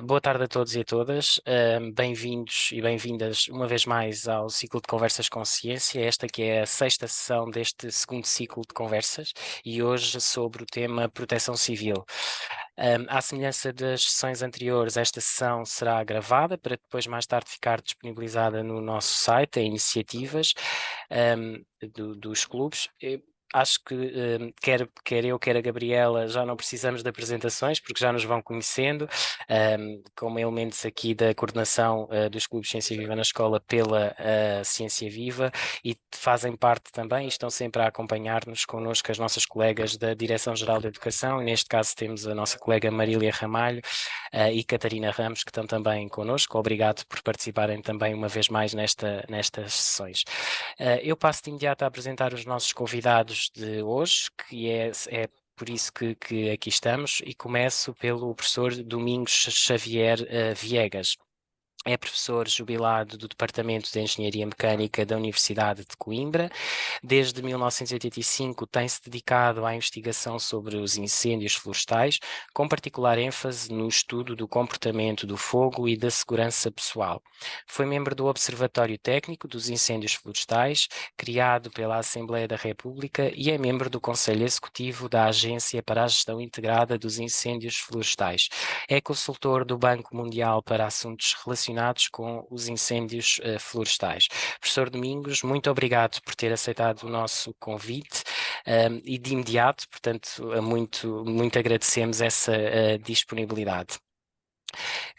Boa tarde a todos e a todas. Bem-vindos e bem-vindas uma vez mais ao ciclo de Conversas com Ciência, esta que é a sexta sessão deste segundo ciclo de conversas e hoje sobre o tema Proteção Civil. À semelhança das sessões anteriores, esta sessão será gravada para depois mais tarde ficar disponibilizada no nosso site, em iniciativas dos clubes. Acho que quer eu, quer a Gabriela, já não precisamos de apresentações, porque já nos vão conhecendo, como elementos aqui da coordenação dos clubes Ciência Viva na escola pela Ciência Viva, e fazem parte também e estão sempre a acompanhar-nos connosco as nossas colegas da Direção-Geral da Educação, e neste caso temos a nossa colega Marília Ramalho e Catarina Ramos, que estão também connosco. Obrigado por participarem também uma vez mais nestas sessões. Eu passo de imediato a apresentar os nossos convidados de hoje, que é por isso que aqui estamos, e começo pelo professor Domingos Xavier Viegas. É professor jubilado do Departamento de Engenharia Mecânica da Universidade de Coimbra. Desde 1985 tem-se dedicado à investigação sobre os incêndios florestais, com particular ênfase no estudo do comportamento do fogo e da segurança pessoal. Foi membro do Observatório Técnico dos Incêndios Florestais, criado pela Assembleia da República, e é membro do Conselho Executivo da Agência para a Gestão Integrada dos Incêndios Florestais. É consultor do Banco Mundial para assuntos relacionados com os incêndios florestais. Professor Domingos, muito obrigado por ter aceitado o nosso convite e de imediato, portanto, muito agradecemos essa disponibilidade.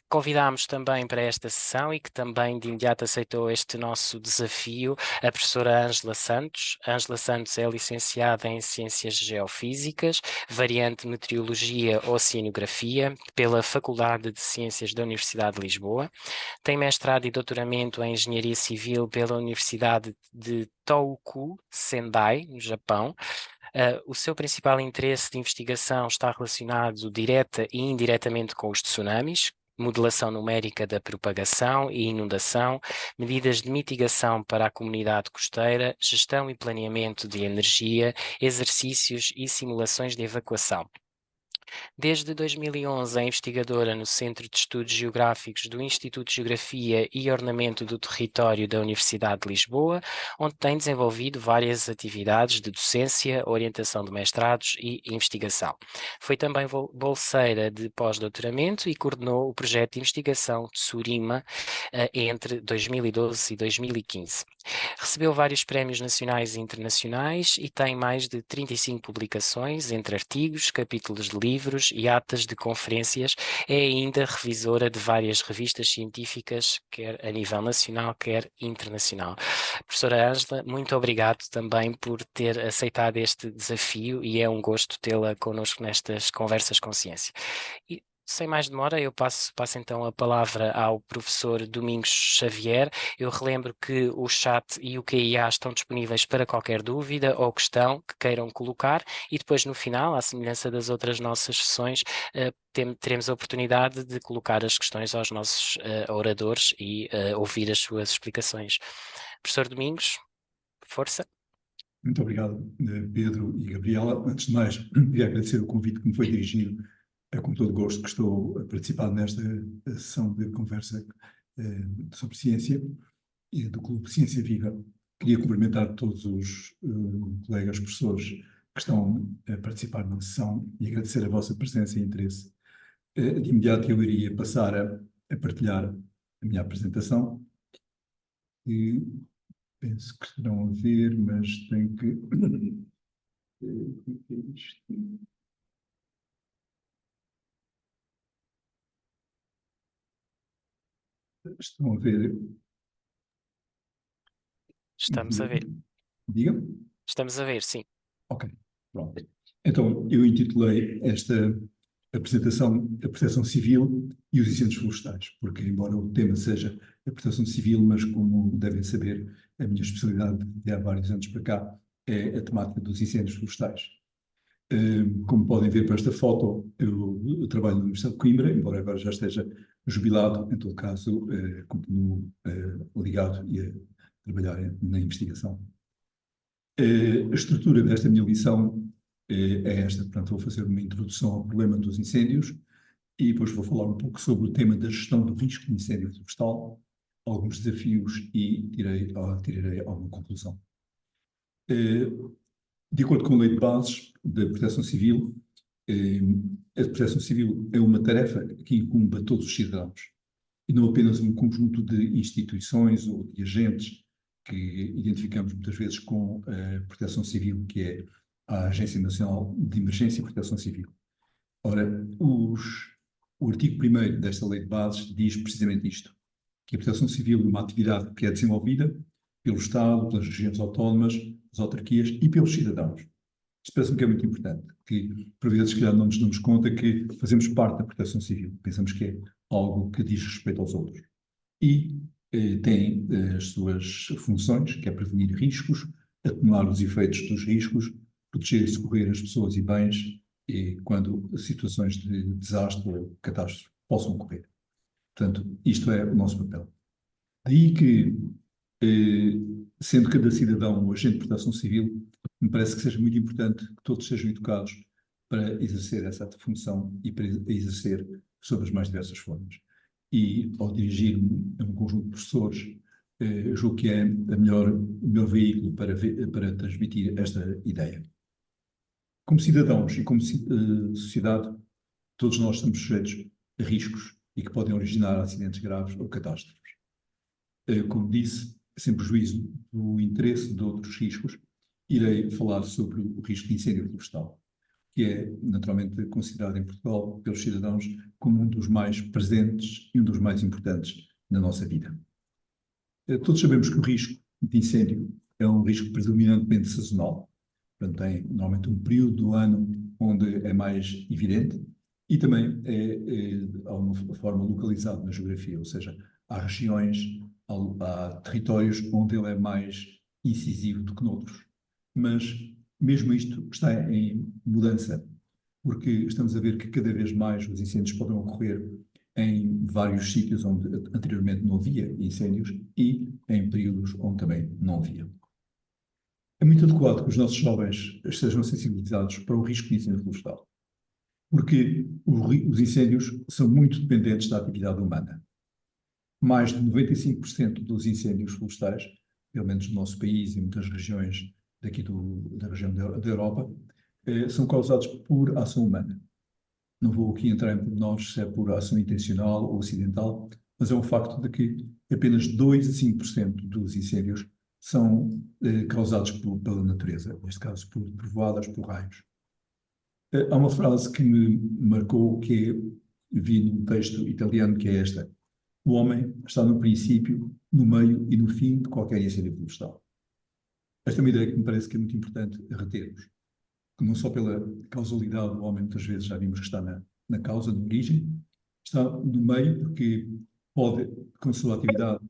Convidámos também para esta sessão, e que também de imediato aceitou este nosso desafio, a professora Ângela Santos. Ângela Santos é licenciada em Ciências Geofísicas, variante Meteorologia ou Oceanografia, pela Faculdade de Ciências da Universidade de Lisboa. Tem mestrado e doutoramento em Engenharia Civil pela Universidade de Tohoku, Sendai, no Japão. O seu principal interesse de investigação está relacionado direta e indiretamente com os tsunamis, modelação numérica da propagação e inundação, medidas de mitigação para a comunidade costeira, gestão e planeamento de energia, exercícios e simulações de evacuação. Desde 2011 é investigadora no Centro de Estudos Geográficos do Instituto de Geografia e Ordenamento do Território da Universidade de Lisboa, onde tem desenvolvido várias atividades de docência, orientação de mestrados e investigação. Foi também bolseira de pós-doutoramento e coordenou o projeto de investigação Tsurima entre 2012 e 2015. Recebeu vários prémios nacionais e internacionais e tem mais de 35 publicações, entre artigos, capítulos de livros e atas de conferências. É ainda revisora de várias revistas científicas, quer a nível nacional, quer internacional. Professora Ângela, muito obrigado também por ter aceitado este desafio, e é um gosto tê-la connosco nestas conversas com ciência. E, sem mais demora, eu passo então a palavra ao professor Domingos Xavier. Eu relembro que o chat e o QIA estão disponíveis para qualquer dúvida ou questão que queiram colocar, e depois no final, à semelhança das outras nossas sessões, teremos a oportunidade de colocar as questões aos nossos oradores e ouvir as suas explicações. Professor Domingos, força. Muito obrigado, Pedro e Gabriela. Antes de mais, queria agradecer o convite que me foi dirigido. É com todo gosto que estou a participar nesta sessão de conversa sobre ciência e do Clube Ciência Viva. Queria cumprimentar todos os colegas professores que estão a participar na sessão e agradecer a vossa presença e interesse. De imediato eu iria passar a partilhar a minha apresentação. E penso que estarão a ver, mas tenho que... Estão a ver? Estamos a ver. Diga? Estamos a ver, sim. Ok, pronto. Então, eu intitulei esta apresentação a Proteção Civil e os incêndios florestais, porque embora o tema seja a proteção civil, mas como devem saber, a minha especialidade de há vários anos para cá é a temática dos incêndios florestais. Como podem ver por esta foto, eu trabalho na Universidade de Coimbra, embora agora já esteja jubilado. Em todo caso, continuo ligado e a trabalhar na investigação. A estrutura desta minha lição é esta. Portanto, vou fazer uma introdução ao problema dos incêndios, E depois vou falar um pouco sobre o tema da gestão do risco de incêndio florestal, alguns desafios e tirarei alguma conclusão. De acordo com a Lei de Bases da Proteção Civil, a Proteção Civil é uma tarefa que incumbe a todos os cidadãos e não apenas um conjunto de instituições ou de agentes que identificamos muitas vezes com a Proteção Civil, que é a Agência Nacional de Emergência e Proteção Civil. Ora, o artigo 1º desta Lei de Bases diz precisamente isto, que a Proteção Civil é uma atividade que é desenvolvida pelo Estado, pelas regiões autónomas, as autarquias e pelos cidadãos. Isto parece-me que é muito importante, que por vezes, se calhar, não nos damos conta que fazemos parte da Proteção Civil. Pensamos que é algo que diz respeito aos outros. E tem as suas funções, que é prevenir riscos, atenuar os efeitos dos riscos, proteger e socorrer as pessoas e bens quando situações de desastre ou catástrofe possam ocorrer. Portanto, isto é o nosso papel. Daí que, sendo cada cidadão um agente de proteção civil, me parece que seja muito importante que todos sejam educados para exercer essa função e para exercer sob as mais diversas formas. E, ao dirigir-me a um conjunto de professores, julgo que é o melhor veículo para transmitir esta ideia. Como cidadãos e como sociedade, todos nós estamos sujeitos a riscos e que podem originar acidentes graves ou catástrofes. Como disse, sem prejuízo do interesse de outros riscos, irei falar sobre o risco de incêndio florestal, que é naturalmente considerado em Portugal pelos cidadãos como um dos mais presentes e um dos mais importantes na nossa vida. Todos sabemos que o risco de incêndio é um risco predominantemente sazonal. Portanto, tem normalmente um período do ano onde é mais evidente e também de alguma forma localizado na geografia, ou seja, há regiões, há territórios onde ele é mais incisivo do que noutros. Mas mesmo isto está em mudança, porque estamos a ver que cada vez mais os incêndios podem ocorrer em vários sítios onde anteriormente não havia incêndios e em períodos onde também não havia. É muito adequado que os nossos jovens estejam sensibilizados para o risco de incêndio florestal, porque os incêndios são muito dependentes da atividade humana. Mais de 95% dos incêndios florestais, pelo menos no nosso país e em muitas regiões daqui da região da Europa, são causados por ação humana. Não vou aqui entrar em pormenores se é por ação intencional ou acidental, mas é um facto de que apenas 2 a 5% dos incêndios são causados pela natureza, neste caso provoadas por raios. Há uma frase que me marcou, que vi num texto italiano, que é esta: o homem está no princípio, no meio e no fim de qualquer incêndio florestal. Esta é uma ideia que me parece que é muito importante retermos, que não só pela causalidade do homem, muitas vezes já vimos que está na causa, na origem, está no meio porque pode, com a sua atividade,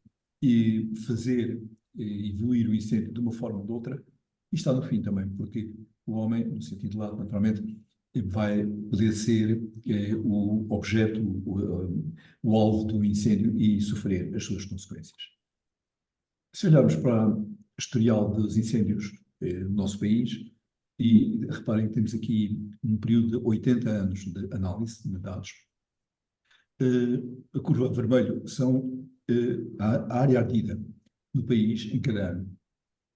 fazer evoluir o incêndio de uma forma ou de outra, e está no fim também, porque o homem, no sentido lato, naturalmente, vai poder ser o objeto, o alvo do incêndio e sofrer as suas consequências. Se olharmos para o historial dos incêndios no nosso país, e reparem que temos aqui um período de 80 anos de análise de dados, a curva vermelha são a área ardida no país em cada ano.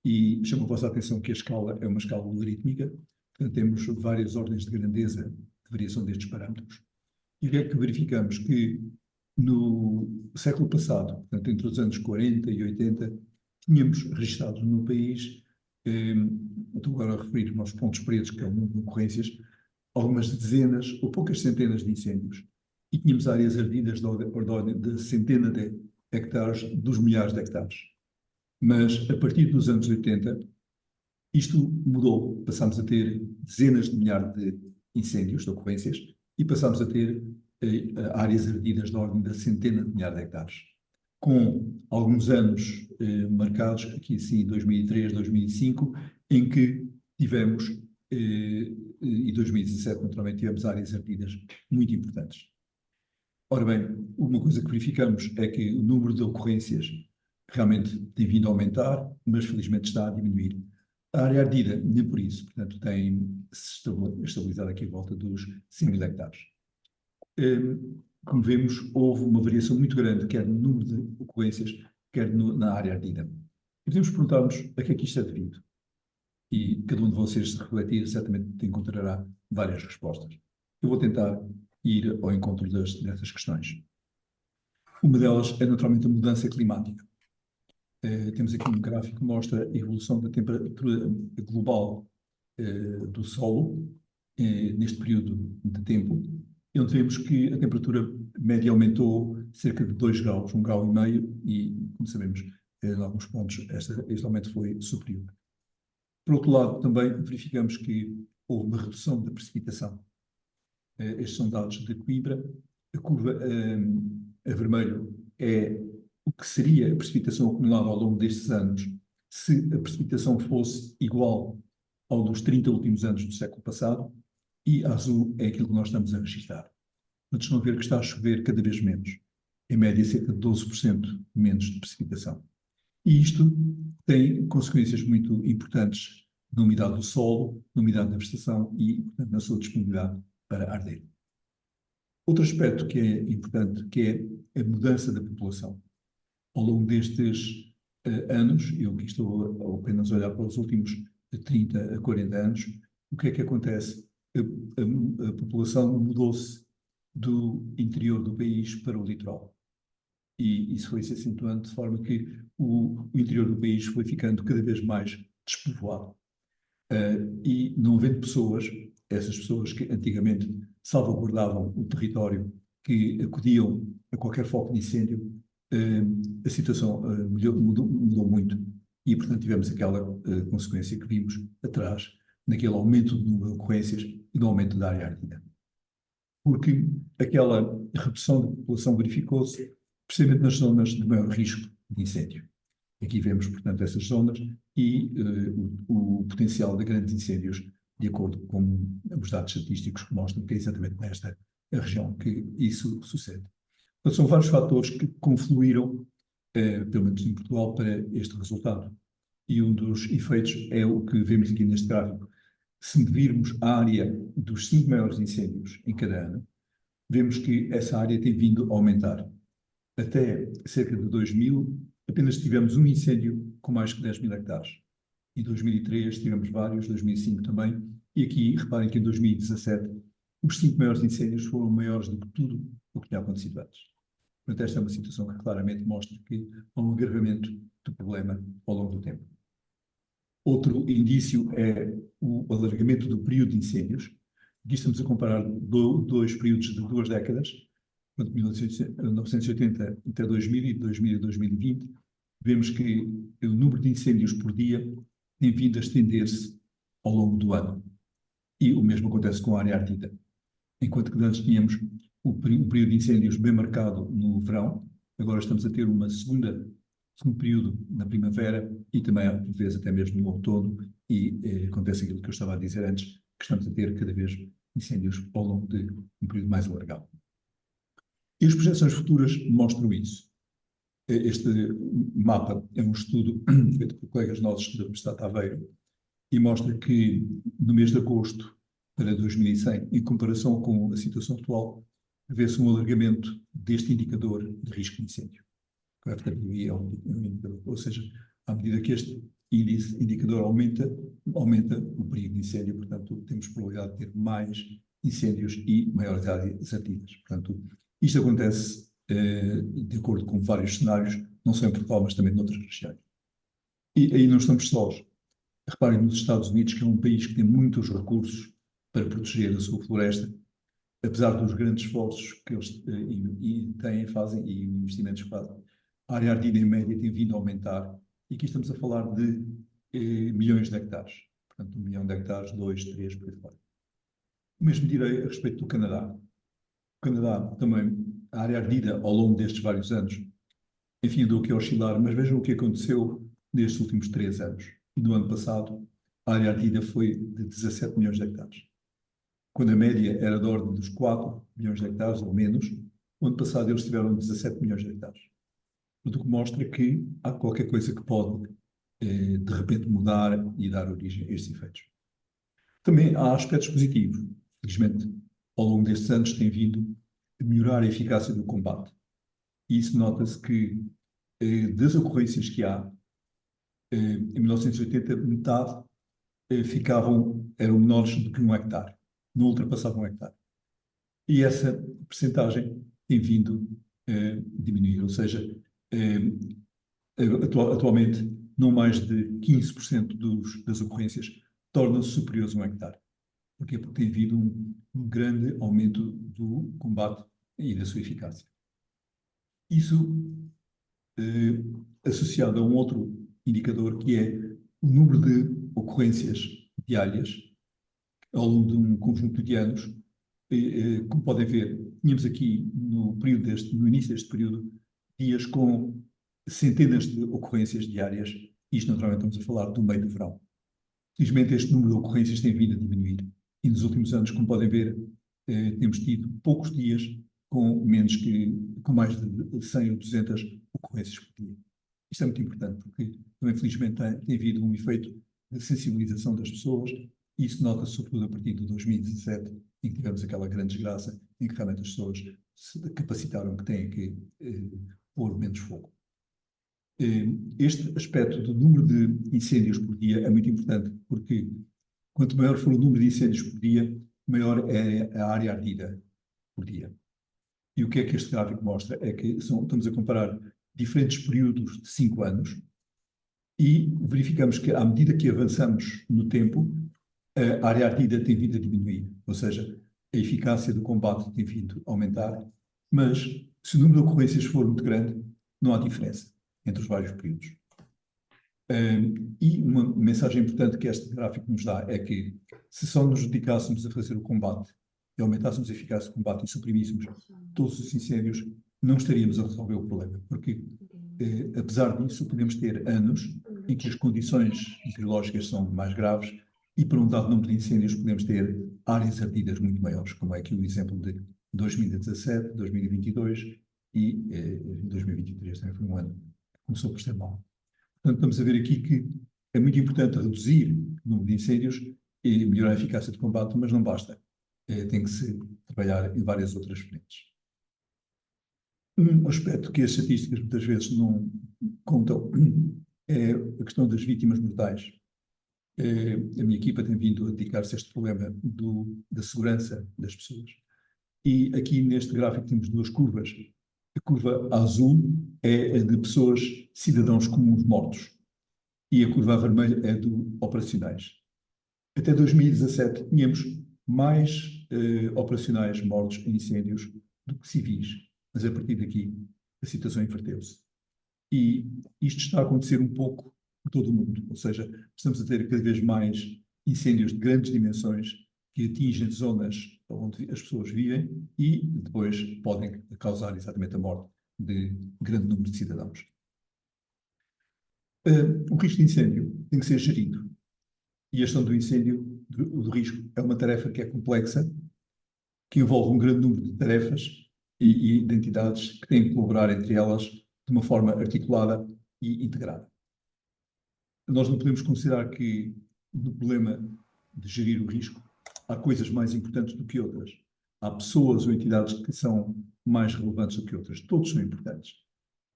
E chamo a vossa atenção que a escala é uma escala logarítmica, portanto temos várias ordens de grandeza de variação destes parâmetros. E o que é que verificamos? Que no século passado, portanto entre os anos 40 e 80, tínhamos registrado no país, estou agora a referir-me aos pontos pretos, que é o número de ocorrências, algumas dezenas ou poucas centenas de incêndios. E tínhamos áreas ardidas de ordem de centenas de hectares, dos milhares de hectares. Mas, a partir dos anos 80, isto mudou. Passámos a ter dezenas de milhares de incêndios, de ocorrências, e passámos a ter áreas ardidas de ordem de centenas de milhares de hectares. Com alguns anos marcados, aqui assim 2003, 2005, em que tivemos, e 2017 naturalmente, tivemos áreas ardidas muito importantes. Ora bem, uma coisa que verificamos é que o número de ocorrências realmente tem vindo a aumentar, mas felizmente está a diminuir. A área ardida, nem por isso, portanto, tem estabilizado aqui à volta dos 100 mil hectares. como vemos, houve uma variação muito grande, quer no número de ocorrências, quer na área ardida. E podemos perguntar-nos a que é que isto é devido. E cada um de vocês, se refletir, certamente encontrará várias respostas. Eu vou tentar ir ao encontro dessas questões. Uma delas é naturalmente a mudança climática. Temos aqui um gráfico que mostra a evolução da temperatura global do solo neste período de tempo, onde vemos que a temperatura média aumentou cerca de 2 graus, 1,5 grau, e, como sabemos, em alguns pontos este aumento foi superior. Por outro lado, também verificamos que houve uma redução da precipitação. Estes são dados de Coimbra. A curva a vermelho é o que seria a precipitação acumulada ao longo destes anos se a precipitação fosse igual ao dos 30 últimos anos do século passado, e a azul é aquilo que nós estamos a registrar. Portanto, estão a ver que está a chover cada vez menos. Em média, cerca de 12% menos de precipitação. E isto tem consequências muito importantes na umidade do solo, na umidade da vegetação e, portanto, na sua disponibilidade para arder. Outro aspecto que é importante, que é a mudança da população. Ao longo destes anos, eu aqui estou apenas a olhar para os últimos 30 a 40 anos, o que é que acontece? A população mudou-se do interior do país para o litoral. E isso foi se acentuando de forma que o interior do país foi ficando cada vez mais despovoado. E não havendo pessoas, essas pessoas que antigamente salvaguardavam o território, que acudiam a qualquer foco de incêndio, a situação mudou muito. E, portanto, tivemos aquela consequência que vimos atrás, naquele aumento do número de ocorrências e do aumento da área ardida. Porque aquela redução da população verificou-se precisamente nas zonas de maior risco de incêndio. Aqui vemos, portanto, essas zonas e o potencial de grandes incêndios, de acordo com os dados estatísticos que mostram que é exatamente nesta região que isso sucede. Portanto, são vários fatores que confluíram, pelo menos em Portugal, para este resultado. E um dos efeitos é o que vemos aqui neste gráfico. Se medirmos a área dos 5 maiores incêndios em cada ano, vemos que essa área tem vindo a aumentar. Até cerca de 2000, apenas tivemos um incêndio com mais que 10 mil hectares. Em 2003 tivemos vários, 2005 também, e aqui, reparem que em 2017, os 5 maiores incêndios foram maiores do que tudo o que tinha acontecido antes. Portanto, esta é uma situação que claramente mostra que há um agravamento do problema ao longo do tempo. Outro indício é o alargamento do período de incêndios. Aqui estamos a comparar dois períodos de 2 décadas, de 1980 até 2000 e de 2000 a 2020, vemos que o número de incêndios por dia tem vindo a estender-se ao longo do ano. E o mesmo acontece com a área ardida. Enquanto que antes tínhamos o período de incêndios bem marcado no verão, agora estamos a ter um segundo período na primavera e também, às vezes, até mesmo no outono, e acontece aquilo que eu estava a dizer antes, que estamos a ter cada vez incêndios ao longo de um período mais alargado. E as projeções futuras mostram isso. Este mapa é um estudo feito por colegas nossos da Universidade de Aveiro e mostra que no mês de agosto para 2100, em comparação com a situação atual, vê-se um alargamento deste indicador de risco de incêndio. O FWI é um indicador, ou seja, à medida que este indicador aumenta o perigo de incêndio, portanto, temos probabilidade de ter mais incêndios e maiores áreas ardidas. Portanto, isto acontece de acordo com vários cenários, não só em Portugal, mas também noutras regiões. E aí não estamos sós. Reparem nos Estados Unidos, que é um país que tem muitos recursos para proteger a sua floresta, apesar dos grandes esforços que eles fazem e investimentos que fazem. A área ardida em média tem vindo a aumentar e aqui estamos a falar de milhões de hectares. Portanto, 1 milhão de hectares, 2, 3, por aí fora. O mesmo direi a respeito do Canadá. O Canadá também, a área ardida ao longo destes vários anos, enfim, andou aqui a oscilar, mas vejam o que aconteceu nestes últimos 3 anos. E no ano passado, a área ardida foi de 17 milhões de hectares. Quando a média era da ordem dos 4 milhões de hectares ou menos, o ano passado eles tiveram 17 milhões de hectares. O que mostra que há qualquer coisa que pode, de repente, mudar e dar origem a estes efeitos. Também há aspectos positivos. Felizmente, ao longo destes anos tem vindo melhorar a eficácia do combate. E isso nota-se que das ocorrências que há, em 1980, metade eram menores do que 1 hectare, não ultrapassavam 1 hectare. E essa percentagem tem vindo a diminuir, ou seja, atualmente não mais de 15% das ocorrências tornam-se superiores a 1 hectare. Porquê? Porque tem havido um grande aumento do combate e da sua eficácia. Isso associado a um outro indicador, que é o número de ocorrências diárias ao longo de um conjunto de anos. Como podem ver, tínhamos aqui no início deste período dias com centenas de ocorrências diárias. Isto, naturalmente, estamos a falar do meio do verão. Felizmente, este número de ocorrências tem vindo a diminuir. E nos últimos anos, como podem ver, temos tido poucos dias com mais de 100 ou 200 ocorrências por dia. Isto é muito importante, porque também, felizmente, tem havido um efeito de sensibilização das pessoas, e isso nota-se sobretudo a partir de 2017, em que tivemos aquela grande desgraça, em que realmente as pessoas se capacitaram que têm que pôr menos fogo. Este aspecto do número de incêndios por dia é muito importante, porque quanto maior for o número de incêndios por dia, maior é a área ardida por dia. E o que é que este gráfico mostra? É que estamos a comparar diferentes períodos de 5 anos e verificamos que, à medida que avançamos no tempo, a área ardida tem vindo a diminuir, ou seja, a eficácia do combate tem vindo a aumentar, mas se o número de ocorrências for muito grande, não há diferença entre os vários períodos. E uma mensagem importante que este gráfico nos dá é que, se só nos dedicássemos a fazer o combate e aumentássemos a eficácia do combate e suprimíssemos todos os incêndios, não estaríamos a resolver o problema, porque, apesar disso, podemos ter anos em que as condições meteorológicas são mais graves e, por um dado número de incêndios, podemos ter áreas ardidas muito maiores, como é aqui o exemplo de 2017, 2022 e 2023 também foi um ano que começou por ser mau. Portanto, estamos a ver aqui que é muito importante reduzir o número de incêndios e melhorar a eficácia de combate, mas não basta. Tem que se trabalhar em várias outras frentes. Um aspecto que as estatísticas muitas vezes não contam é a questão das vítimas mortais. A minha equipa tem vindo a dedicar-se a este problema da segurança das pessoas. E aqui neste gráfico temos duas curvas. A curva azul é a de pessoas, cidadãos comuns mortos, e a curva vermelha é do operacionais. Até 2017 tínhamos mais operacionais mortos em incêndios do que civis, mas a partir daqui a situação inverteu-se. E isto está a acontecer um pouco por todo o mundo, ou seja, estamos a ter cada vez mais incêndios de grandes dimensões que atingem zonas onde as pessoas vivem e depois podem causar exatamente a morte de grande número de cidadãos. O risco de incêndio tem que ser gerido. E a gestão do incêndio, do risco, é uma tarefa que é complexa, que envolve um grande número de tarefas e de entidades que têm que colaborar entre elas de uma forma articulada e integrada. Nós não podemos considerar que, no problema de gerir o risco, há coisas mais importantes do que outras. Há pessoas ou entidades que são mais relevantes do que outras. Todos são importantes.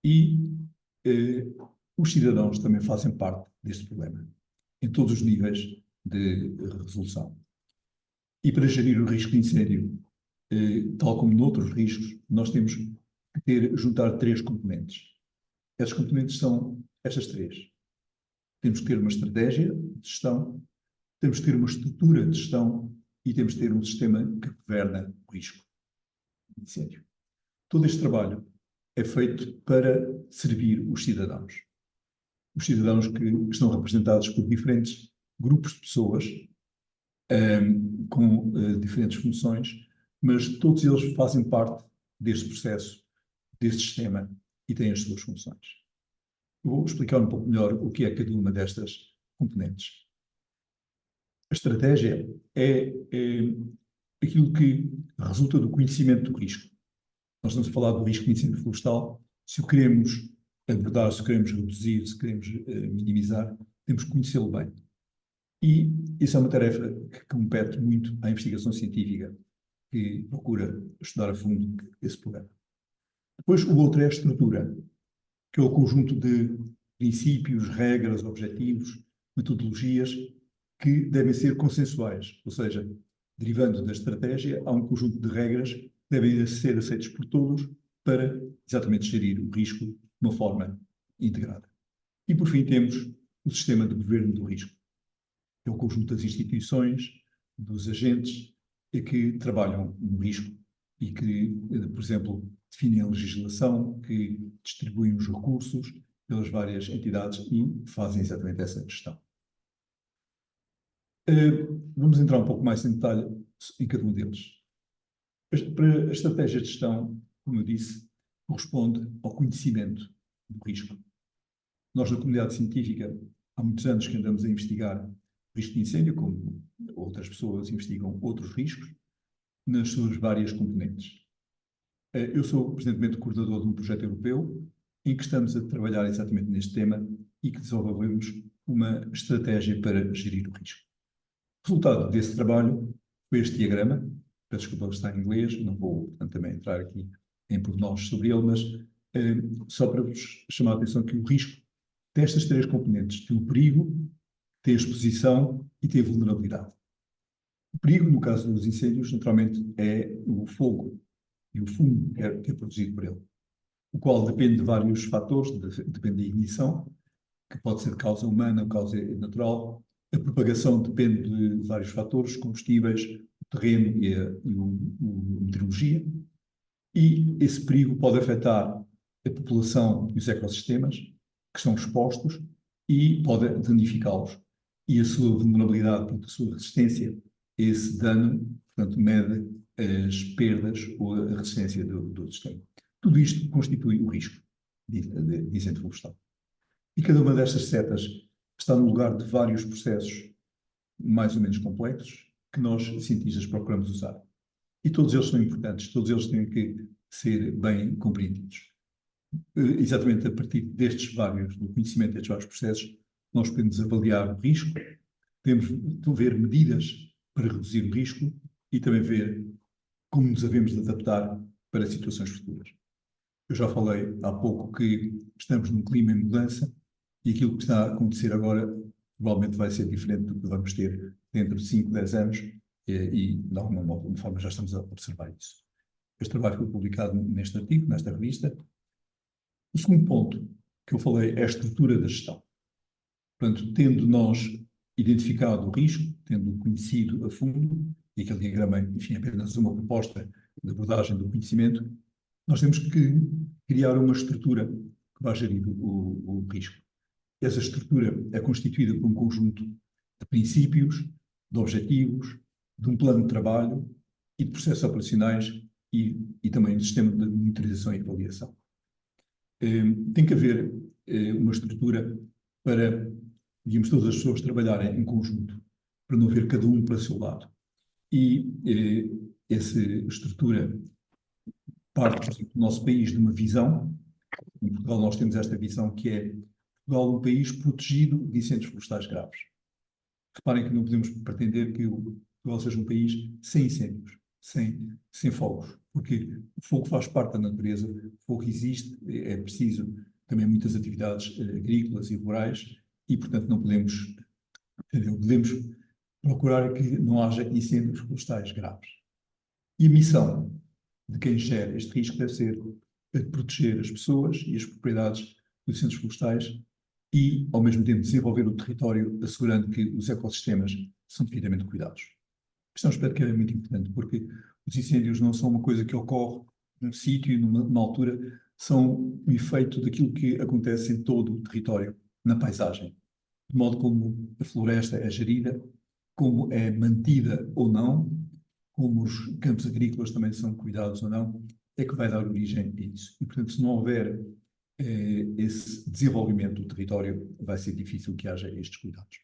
E os cidadãos também fazem parte deste problema, em todos os níveis de resolução. E para gerir o risco de incêndio, tal como noutros riscos, nós temos que juntar 3 componentes. Essas componentes são estas 3. Temos que ter uma estratégia de gestão, temos que ter uma estrutura de gestão e temos que ter um sistema que governa o risco de incêndio. Todo este trabalho é feito para servir os cidadãos. Os cidadãos que estão representados por diferentes grupos de pessoas com diferentes funções, mas todos eles fazem parte deste processo, deste sistema e têm as suas funções. Eu vou explicar um pouco melhor o que é cada uma destas componentes. A estratégia é aquilo que resulta do conhecimento do risco. Nós estamos a falar do risco de incêndio florestal. Se o queremos abordar, se o queremos reduzir, se queremos minimizar, temos que conhecê-lo bem. E isso é uma tarefa que compete muito à investigação científica. que procura estudar a fundo esse problema. Depois, o outro é a estrutura, que é o conjunto de princípios, regras, objetivos, metodologias que devem ser consensuais, ou seja, derivando da estratégia, há um conjunto de regras que devem ser aceitas por todos para exatamente gerir o risco de uma forma integrada. E, por fim, temos o sistema de governo do risco, que é o conjunto das instituições, dos agentes que trabalham no risco e que, por exemplo, definem a legislação, que distribuem os recursos pelas várias entidades e fazem exatamente essa gestão. Vamos entrar um pouco mais em detalhe em cada um deles. Para a estratégia de gestão, como eu disse, corresponde ao conhecimento do risco. Nós, na comunidade científica, há muitos anos que andamos a investigar o risco de incêndio, como outras pessoas investigam outros riscos, nas suas várias componentes. Eu sou, presentemente, coordenador de um projeto europeu em que estamos a trabalhar exatamente neste tema e que desenvolvemos uma estratégia para gerir o risco. O resultado desse trabalho foi este diagrama. Peço desculpa, ele está em inglês, não vou, portanto, também entrar aqui em pormenores sobre ele, mas só para vos chamar a atenção que o risco tem estas três componentes. Tem o perigo, tem a exposição e tem a vulnerabilidade. O perigo, no caso dos incêndios, naturalmente, é o fogo e o fumo que é produzido por ele, o qual depende de vários fatores, depende da ignição, que pode ser de causa humana ou causa natural. A propagação depende de vários fatores, combustíveis, o terreno e a meteorologia. E esse perigo pode afetar a população e os ecossistemas que estão expostos e pode danificá-los. E a sua vulnerabilidade, a sua resistência a esse dano, portanto, mede as perdas ou a resistência do sistema. Tudo isto constitui o risco de incêndio florestal. E cada uma destas setas está no lugar de vários processos mais ou menos complexos que nós, cientistas, procuramos usar. E todos eles são importantes, todos eles têm que ser bem compreendidos. Exatamente a partir destes vários, do conhecimento destes vários processos, nós podemos avaliar o risco, podemos ver medidas para reduzir o risco e também ver como nos havemos de adaptar para situações futuras. Eu já falei há pouco que estamos num clima em mudança e aquilo que está a acontecer agora provavelmente vai ser diferente do que vamos ter dentro de 5, 10 anos e de alguma forma já estamos a observar isso. Este trabalho foi publicado neste artigo, nesta revista. O segundo ponto que eu falei é a estrutura da gestão. Portanto, tendo nós identificado o risco, tendo conhecido a fundo, e aquele diagrama, enfim, é apenas uma proposta de abordagem do conhecimento, nós temos que criar uma estrutura que vai gerir o risco. Essa estrutura é constituída por um conjunto de princípios, de objetivos, de um plano de trabalho e de processos operacionais e também de sistema de monitorização e avaliação. Tem que haver uma estrutura para, digamos, todas as pessoas trabalharem em conjunto, para não haver cada um para o seu lado. E essa estrutura parte, por exemplo, do nosso país de uma visão. Em Portugal nós temos esta visão que é Portugal um país protegido de incêndios florestais graves. Reparem que não podemos pretender que Portugal seja um país sem incêndios, sem fogos, porque o fogo faz parte da natureza, o fogo existe, é preciso também muitas atividades agrícolas e rurais e, portanto, não podemos, podemos procurar que não haja incêndios florestais graves. E a missão de quem gera este risco deve ser a de proteger as pessoas e as propriedades dos incêndios florestais e, ao mesmo tempo, desenvolver o território, assegurando que os ecossistemas são devidamente cuidados. A questão, espero que é muito importante, porque os incêndios não são uma coisa que ocorre num sítio, numa altura, são um efeito daquilo que acontece em todo o território, na paisagem. De modo como a floresta é gerida, como é mantida ou não, como os campos agrícolas também são cuidados ou não, é que vai dar origem a isso. E, portanto, se não houver esse desenvolvimento do território, vai ser difícil que haja estes cuidados.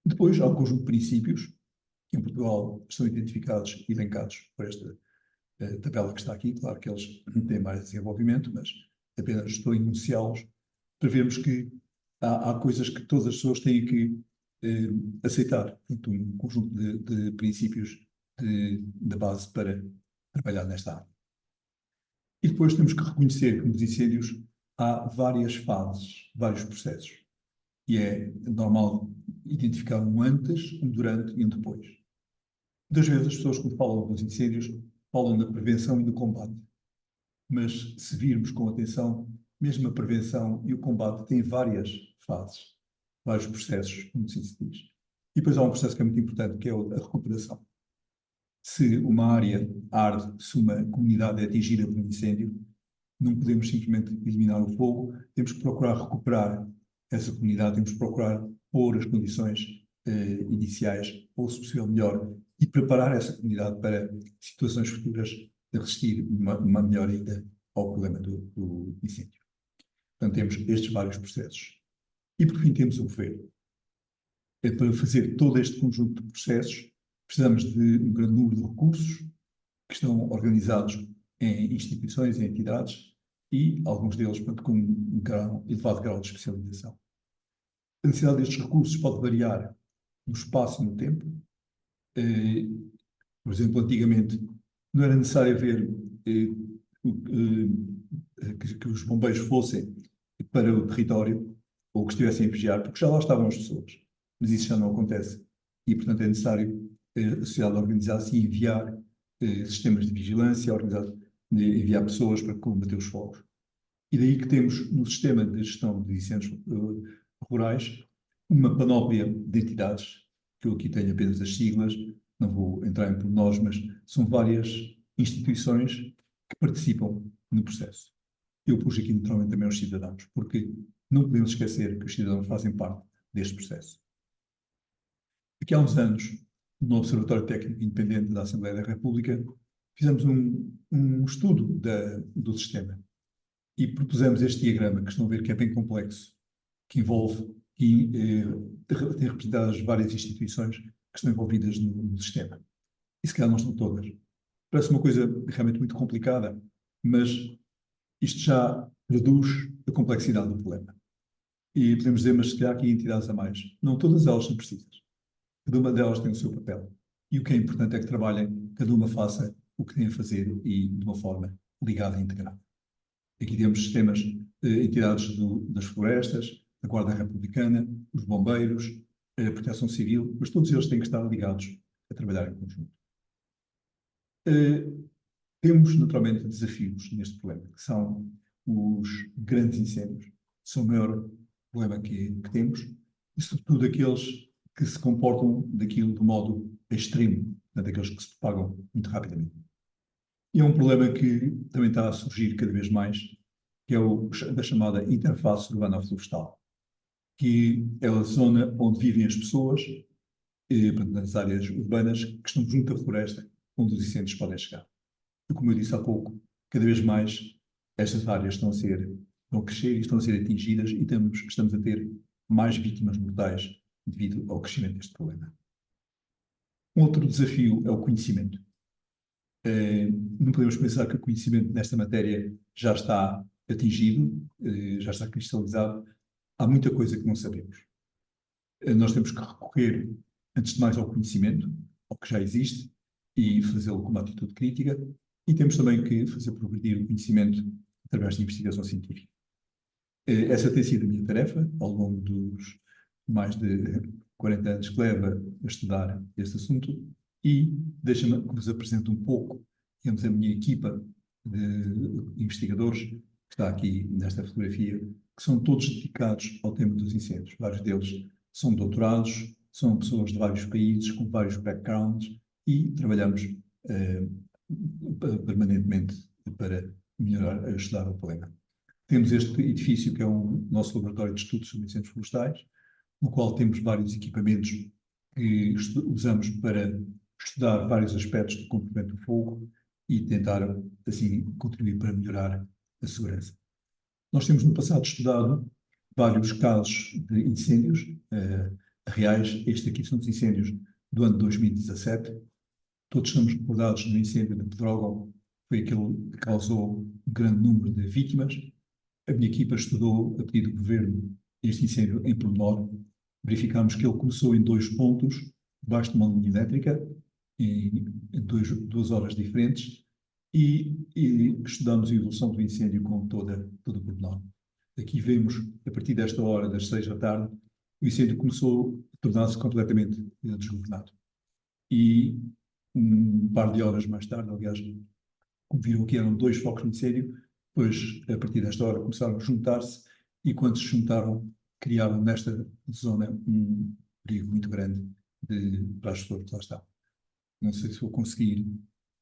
Depois, há um conjunto de princípios que em Portugal estão identificados e elencados por esta tabela que está aqui. Claro que eles têm mais desenvolvimento, mas apenas estou a enunciá-los para vermos que há coisas que todas as pessoas têm que aceitar. Portanto, um conjunto de princípios da base para trabalhar nesta área. E depois temos que reconhecer que nos incêndios há várias fases, vários processos. E é normal identificar um antes, um durante e um depois. Muitas vezes as pessoas, quando falam dos incêndios, falam da prevenção e do combate. Mas, se virmos com atenção, mesmo a prevenção e o combate têm várias fases, vários processos, como se diz. E depois há um processo que é muito importante, que é a recuperação. Se uma área arde, se uma comunidade é atingida por um incêndio, não podemos simplesmente eliminar o fogo, temos que procurar recuperar essa comunidade, temos que procurar pôr as condições iniciais, ou se possível melhor, e preparar essa comunidade para situações futuras de resistir uma melhor ainda ao problema do incêndio. Portanto, temos estes vários processos. E, por fim, temos o governo. Para fazer todo este conjunto de processos, precisamos de um grande número de recursos que estão organizados em instituições e entidades e alguns deles, portanto, com um elevado grau de especialização. A necessidade destes recursos pode variar no espaço e no tempo. Por exemplo, antigamente não era necessário haver que os bombeiros fossem para o território ou que estivessem a vigiar, porque já lá estavam as pessoas. Mas isso já não acontece. E, portanto, é necessário a sociedade organizar-se e enviar sistemas de vigilância, enviar pessoas para combater os fogos. E daí que temos no sistema de gestão de incêndios rurais uma panóplia de entidades, que eu aqui tenho apenas as siglas, não vou entrar em pormenores, mas são várias instituições que participam no processo. Eu pus aqui naturalmente também os cidadãos, porque não podemos esquecer que os cidadãos fazem parte deste processo. Aqui há uns anos, no Observatório Técnico Independente da Assembleia da República, fizemos um estudo do sistema e propusemos este diagrama, que estão a ver que é bem complexo, que envolve e tem representadas várias instituições que estão envolvidas no sistema. E se calhar não estão todas. Parece uma coisa realmente muito complicada, mas isto já reduz a complexidade do problema. E podemos dizer, mas se calhar aqui entidades a mais. Não todas elas são precisas. Cada uma delas tem o seu papel. E o que é importante é que trabalhem, cada uma faça o que tem a fazer e de uma forma ligada e integrada. Aqui temos sistemas, entidades das florestas, da Guarda Republicana, os bombeiros, a Proteção Civil, mas todos eles têm que estar ligados a trabalhar em conjunto. Temos, naturalmente, desafios neste problema, que são os grandes incêndios, são o maior problema que temos, e sobretudo aqueles que se comportam daquilo de modo extremo, daqueles que se propagam muito rapidamente. E é um problema que também está a surgir cada vez mais, que é da chamada interface urbana-florestal, que é a zona onde vivem as pessoas, nas áreas urbanas, que estão junto à floresta, onde os incêndios podem chegar. E como eu disse há pouco, cada vez mais estas áreas estão a crescer e estão a ser atingidas e estamos a ter mais vítimas mortais devido ao crescimento deste problema. Um outro desafio é o conhecimento. Não podemos pensar que o conhecimento nesta matéria já está atingido, já está cristalizado. Há muita coisa que não sabemos. Nós temos que recorrer, antes de mais, ao conhecimento, ao que já existe, e fazê-lo com uma atitude crítica, e temos também que fazer progredir o conhecimento através de investigação científica. Essa tem sido a minha tarefa, ao longo dos mais de 40 anos que leva a estudar este assunto, e deixa-me que vos apresente um pouco, digamos, a minha equipa de investigadores, que está aqui nesta fotografia, que são todos dedicados ao tema dos incêndios. Vários deles são doutorados, são pessoas de vários países, com vários backgrounds, e trabalhamos permanentemente para melhorar, ajudar o problema. Temos este edifício, que é o nosso laboratório de estudos sobre incêndios florestais, no qual temos vários equipamentos que usamos para estudar vários aspectos do comportamento do fogo e tentar, assim, contribuir para melhorar a segurança. Nós temos no passado estudado vários casos de incêndios reais. Este aqui são os incêndios do ano 2017. Todos estamos recordados no incêndio de Pedrógão, foi aquele que causou um grande número de vítimas. A minha equipa estudou, a pedido do governo, este incêndio em pormenor. Verificámos que ele começou em 2 pontos, debaixo de uma linha elétrica, em duas horas diferentes e estudamos a evolução do incêndio com todo o pormenor. Aqui vemos, a partir desta hora, das 6 da tarde, o incêndio começou a tornar-se completamente desgovernado. E um par de horas mais tarde, aliás, como viram que eram 2 focos de incêndio, depois, a partir desta hora, começaram a juntar-se e, quando se juntaram, criaram nesta zona um perigo muito grande para as pessoas que lá estão. Não sei se vou conseguir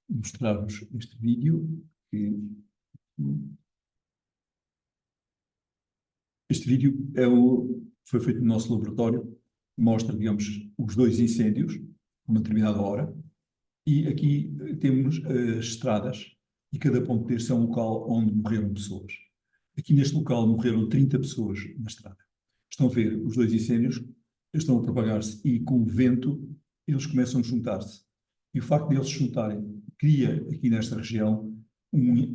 mostrar-vos este vídeo. Este vídeo foi feito no nosso laboratório, mostra, digamos, os 2 incêndios, a uma determinada hora, e aqui temos as estradas, e cada ponto deste é um local onde morreram pessoas. Aqui neste local morreram 30 pessoas na estrada. Estão a ver os 2 incêndios, estão a propagar-se e com o vento eles começam a juntar-se. E o facto de eles se juntarem cria aqui nesta região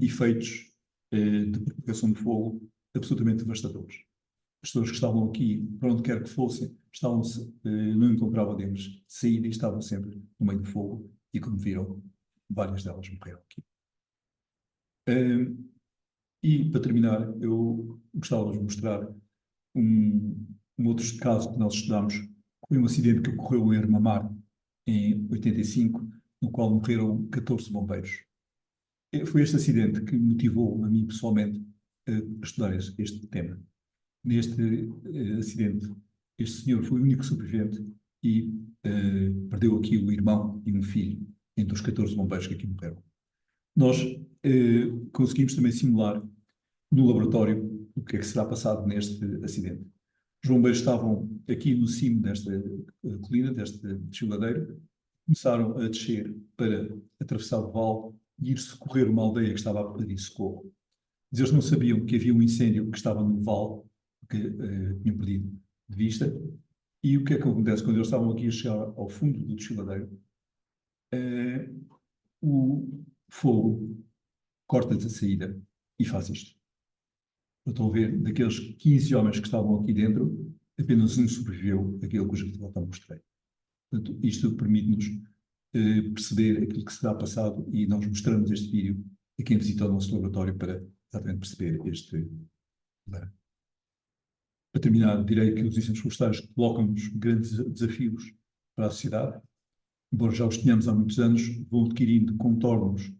efeitos de propagação de fogo absolutamente devastadores. As pessoas que estavam aqui, para onde quer que fossem, não encontravam de saída e estavam sempre no meio do fogo e, como viram, várias delas morreram aqui. E, para terminar, eu gostava de mostrar um outro caso que nós estudamos. Foi um acidente que ocorreu em Armamar, em 85, no qual morreram 14 bombeiros. Foi este acidente que me motivou a mim, pessoalmente, a estudar este tema. Neste acidente, este senhor foi o único sobrevivente e perdeu aqui o irmão e um filho, entre os 14 bombeiros que aqui morreram. Nós conseguimos também simular no laboratório o que é que será passado neste acidente. Os bombeiros estavam aqui no cimo desta colina, deste desfiladeiro, começaram a descer para atravessar o vale e ir socorrer uma aldeia que estava a pedir socorro. Mas eles não sabiam que havia um incêndio que estava no vale, que tinham perdido de vista. E o que é que acontece? Quando eles estavam aqui a chegar ao fundo do desfiladeiro, o fogo corta-lhes a saída e faz isto. Estão a ver, daqueles 15 homens que estavam aqui dentro, apenas um sobreviveu àquilo que eu já mostrei. Portanto, isto permite-nos perceber aquilo que se dá passado e nós mostramos este vídeo a quem visita o nosso laboratório para exatamente perceber este problema. Para terminar, direi que os incêndios florestais colocam-nos grandes desafios para a sociedade. Embora já os tenhamos há muitos anos, vão adquirindo contornos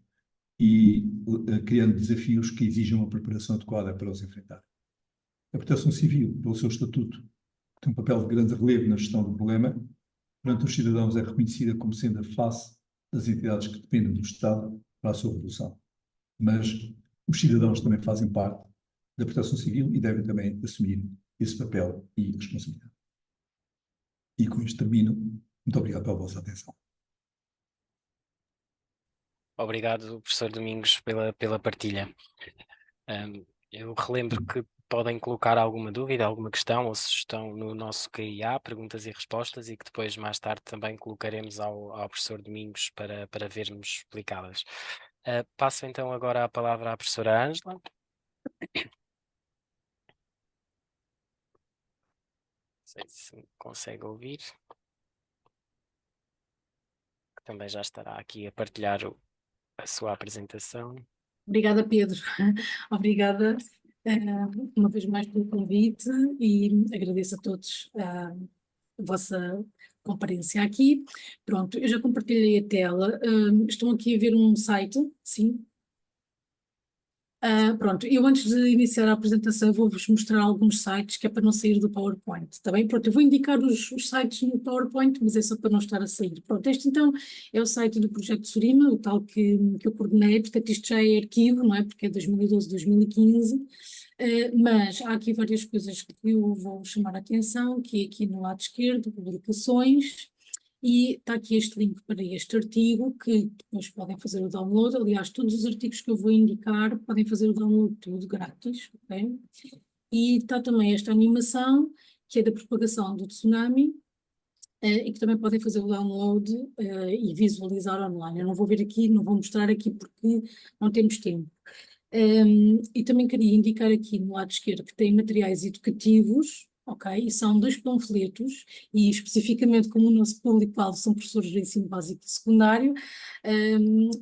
e criando desafios que exigem uma preparação adequada para os enfrentar. A Proteção Civil, pelo seu estatuto, tem um papel de grande relevo na gestão do problema. Perante os cidadãos é reconhecida como sendo a face das entidades que dependem do Estado para a sua resolução. Mas os cidadãos também fazem parte da Proteção Civil e devem também assumir esse papel e responsabilidade. E com isto termino. Muito obrigado pela vossa atenção. Obrigado, professor Domingos, pela partilha. Eu relembro que podem colocar alguma dúvida, alguma questão ou sugestão no nosso QIA, perguntas e respostas, e que depois, mais tarde, também colocaremos ao professor Domingos para vermos explicadas. Passo então agora a palavra à professora Ângela. Não sei se consegue ouvir. Que também já estará aqui a partilhar a sua apresentação. Obrigada, Pedro. Obrigada uma vez mais pelo convite e agradeço a todos a vossa comparência aqui. Pronto, eu já compartilhei a tela. Estão aqui a ver um site, sim? Pronto, eu antes de iniciar a apresentação vou-vos mostrar alguns sites que é para não sair do PowerPoint, está bem? Pronto, eu vou indicar os sites no PowerPoint, mas é só para não estar a sair. Pronto, este então é o site do Projeto Surima, o tal que eu coordenei, portanto isto já é arquivo, não é? Porque é 2012, 2015, mas há aqui várias coisas que eu vou chamar a atenção, que é aqui no lado esquerdo, publicações, e está aqui este link para este artigo, que depois podem fazer o download. Aliás, todos os artigos que eu vou indicar podem fazer o download tudo grátis, ok? E está também esta animação, que é da propagação do tsunami, e que também podem fazer o download e visualizar online. Eu não vou ver aqui, não vou mostrar aqui porque não temos tempo. E também queria indicar aqui no lado esquerdo que tem materiais educativos, ok? E são 2 panfletos, e especificamente como o nosso público-alvo são professores de ensino básico e secundário,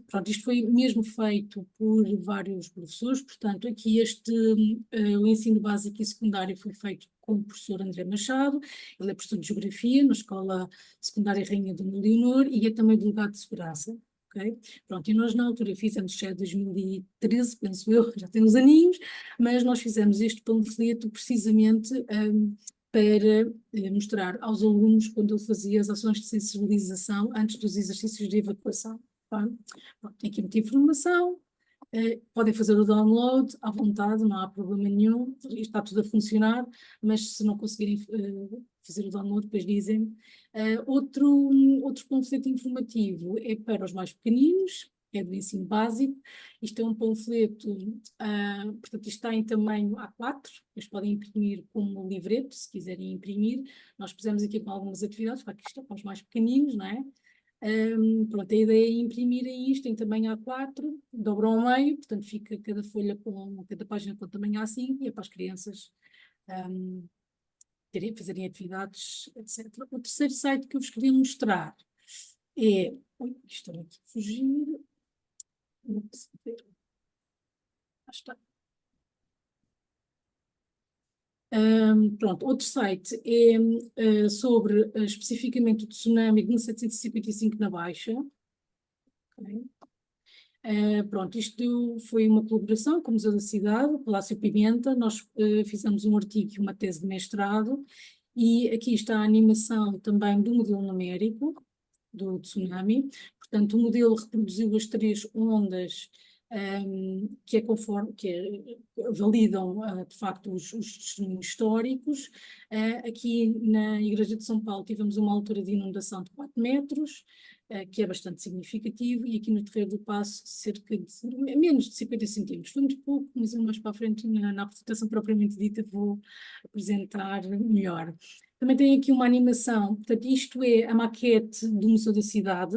pronto, isto foi mesmo feito por vários professores, portanto, aqui o ensino básico e secundário foi feito com o professor André Machado, ele é professor de Geografia na Escola Secundária Rainha Dona Leonor e é também delegado de Segurança. Okay? Pronto, e nós na altura fizemos, já em 2013, penso eu, já tem uns aninhos, mas nós fizemos este panfleto precisamente para mostrar aos alunos quando ele fazia as ações de sensibilização antes dos exercícios de evacuação. Tá? Pronto, tem aqui muita informação, podem fazer o download à vontade, não há problema nenhum, está tudo a funcionar, mas se não conseguirem fazer o download, depois dizem. Outro panfleto informativo é para os mais pequeninos, é do ensino básico. Isto é um panfleto, portanto, isto está em tamanho A4, eles podem imprimir como livreto, se quiserem imprimir. Nós pusemos aqui com algumas atividades, para que isto é para os mais pequeninos, não é? Pronto, a ideia é imprimirem isto em tamanho A4, dobram ao meio, portanto fica cada folha cada página com tamanho A5 e é para as crianças fazerem atividades, etc. O terceiro site que eu vos queria mostrar é... Ui, estou aqui a fugir. Está. Pronto, outro site é sobre especificamente o tsunami de 1755 na Baixa. Okay. Pronto, isto foi uma colaboração com o Museu da Cidade, o Palácio Pimenta. Nós fizemos um artigo e uma tese de mestrado, e aqui está a animação também do modelo numérico do tsunami. Portanto, o modelo reproduziu as 3 ondas que validam de facto os testemunhos históricos. Aqui na Igreja de São Paulo tivemos uma altura de inundação de 4 metros, que é bastante significativo, e aqui no Terreiro do Paço cerca de menos de 50 centímetros. Foi muito pouco, mas eu mais para a frente na apresentação propriamente dita vou apresentar melhor. Também tem aqui uma animação, portanto isto é a maquete do Museu da Cidade,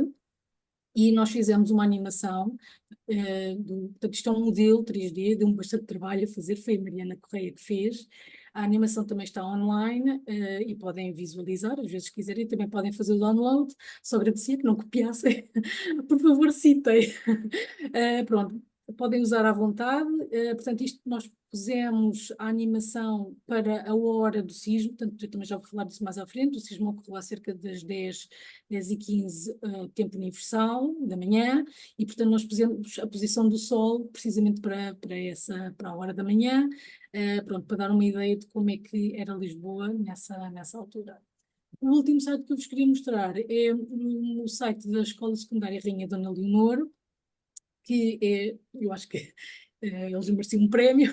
e nós fizemos uma animação, portanto isto é um modelo 3D, deu-me bastante trabalho a fazer, foi a Mariana Correia que fez. A animação também está online e podem visualizar, às vezes quiserem, também podem fazer o download. Só agradecia que não copiassem, por favor citem. Pronto, podem usar à vontade. Portanto, isto nós pusemos a animação para a hora do sismo, portanto, eu também já vou falar disso mais à frente. O sismo ocorreu a cerca das 10h15, tempo universal da manhã, e portanto nós pusemos a posição do Sol precisamente para a hora da manhã, pronto, para dar uma ideia de como é que era Lisboa nessa altura. O último site que eu vos queria mostrar é o site da Escola Secundária Rainha Dona Leonor, que é, eu acho que eles mereciam um prémio.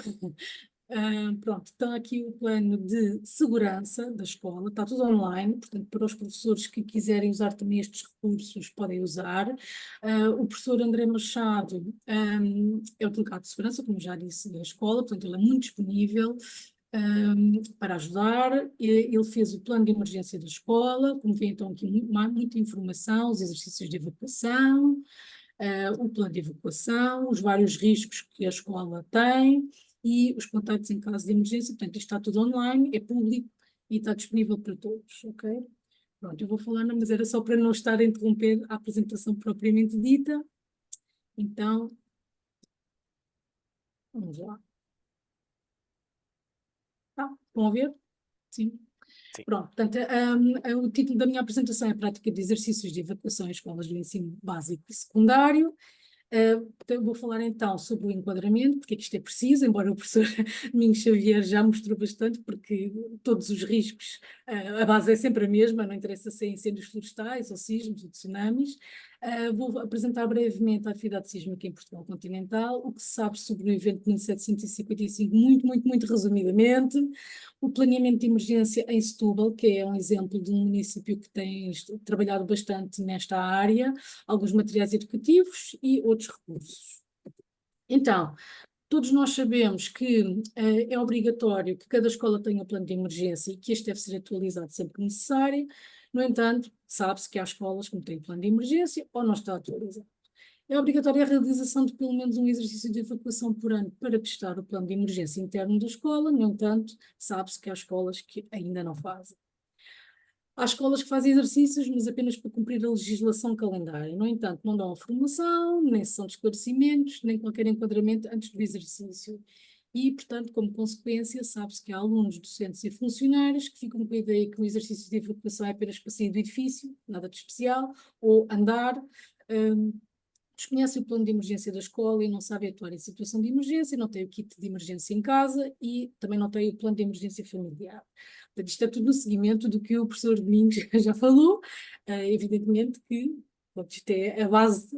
Pronto, está aqui o plano de segurança da escola, está tudo online, portanto, para os professores que quiserem usar também estes recursos, podem usar. O professor André Machado é o delegado de segurança, como já disse, da escola, portanto, ele é muito disponível para ajudar. Ele fez o plano de emergência da escola, como vê então aqui muita informação, os exercícios de evacuação, o plano de evacuação, os vários riscos que a escola tem e os contactos em caso de emergência. Portanto, isto está tudo online, é público e está disponível para todos, ok? Pronto, eu vou falar, mas era só para não estar a interromper a apresentação propriamente dita. Então, vamos lá. Estão a ver? Sim. Sim. Pronto, portanto, o título da minha apresentação é a Prática de Exercícios de Evacuação em Escolas do Ensino Básico e Secundário. Vou falar então sobre o enquadramento, porque é que isto é preciso, embora o professor Domingos Xavier já mostrou bastante, porque todos os riscos, a base é sempre a mesma, não interessa se é incêndios florestais ou sismos ou tsunamis. Vou apresentar brevemente a atividade sísmica em Portugal continental, o que se sabe sobre o evento de 1755, muito resumidamente, o planeamento de emergência em Setúbal, que é um exemplo de um município que tem trabalhado bastante nesta área, alguns materiais educativos e outros recursos. Então, todos nós sabemos que é obrigatório que cada escola tenha um plano de emergência e que este deve ser atualizado sempre que necessário. No entanto, sabe-se que há escolas que não têm plano de emergência ou não está atualizado. É obrigatória a realização de pelo menos um exercício de evacuação por ano para testar o plano de emergência interno da escola. No entanto, sabe-se que há escolas que ainda não fazem. Há escolas que fazem exercícios, mas apenas para cumprir a legislação calendária. No entanto, não dão a formação, nem sessão de esclarecimentos, nem qualquer enquadramento antes do exercício. E, portanto, como consequência, sabe-se que há alunos, docentes e funcionários que ficam com a ideia que o exercício de evacuação é apenas para sair do edifício, nada de especial, ou andar. Desconhecem o plano de emergência da escola e não sabem atuar em situação de emergência, não têm o kit de emergência em casa e também não têm o plano de emergência familiar. Portanto, isto é tudo no seguimento do que o professor Domingos já falou. Evidentemente que isto é a base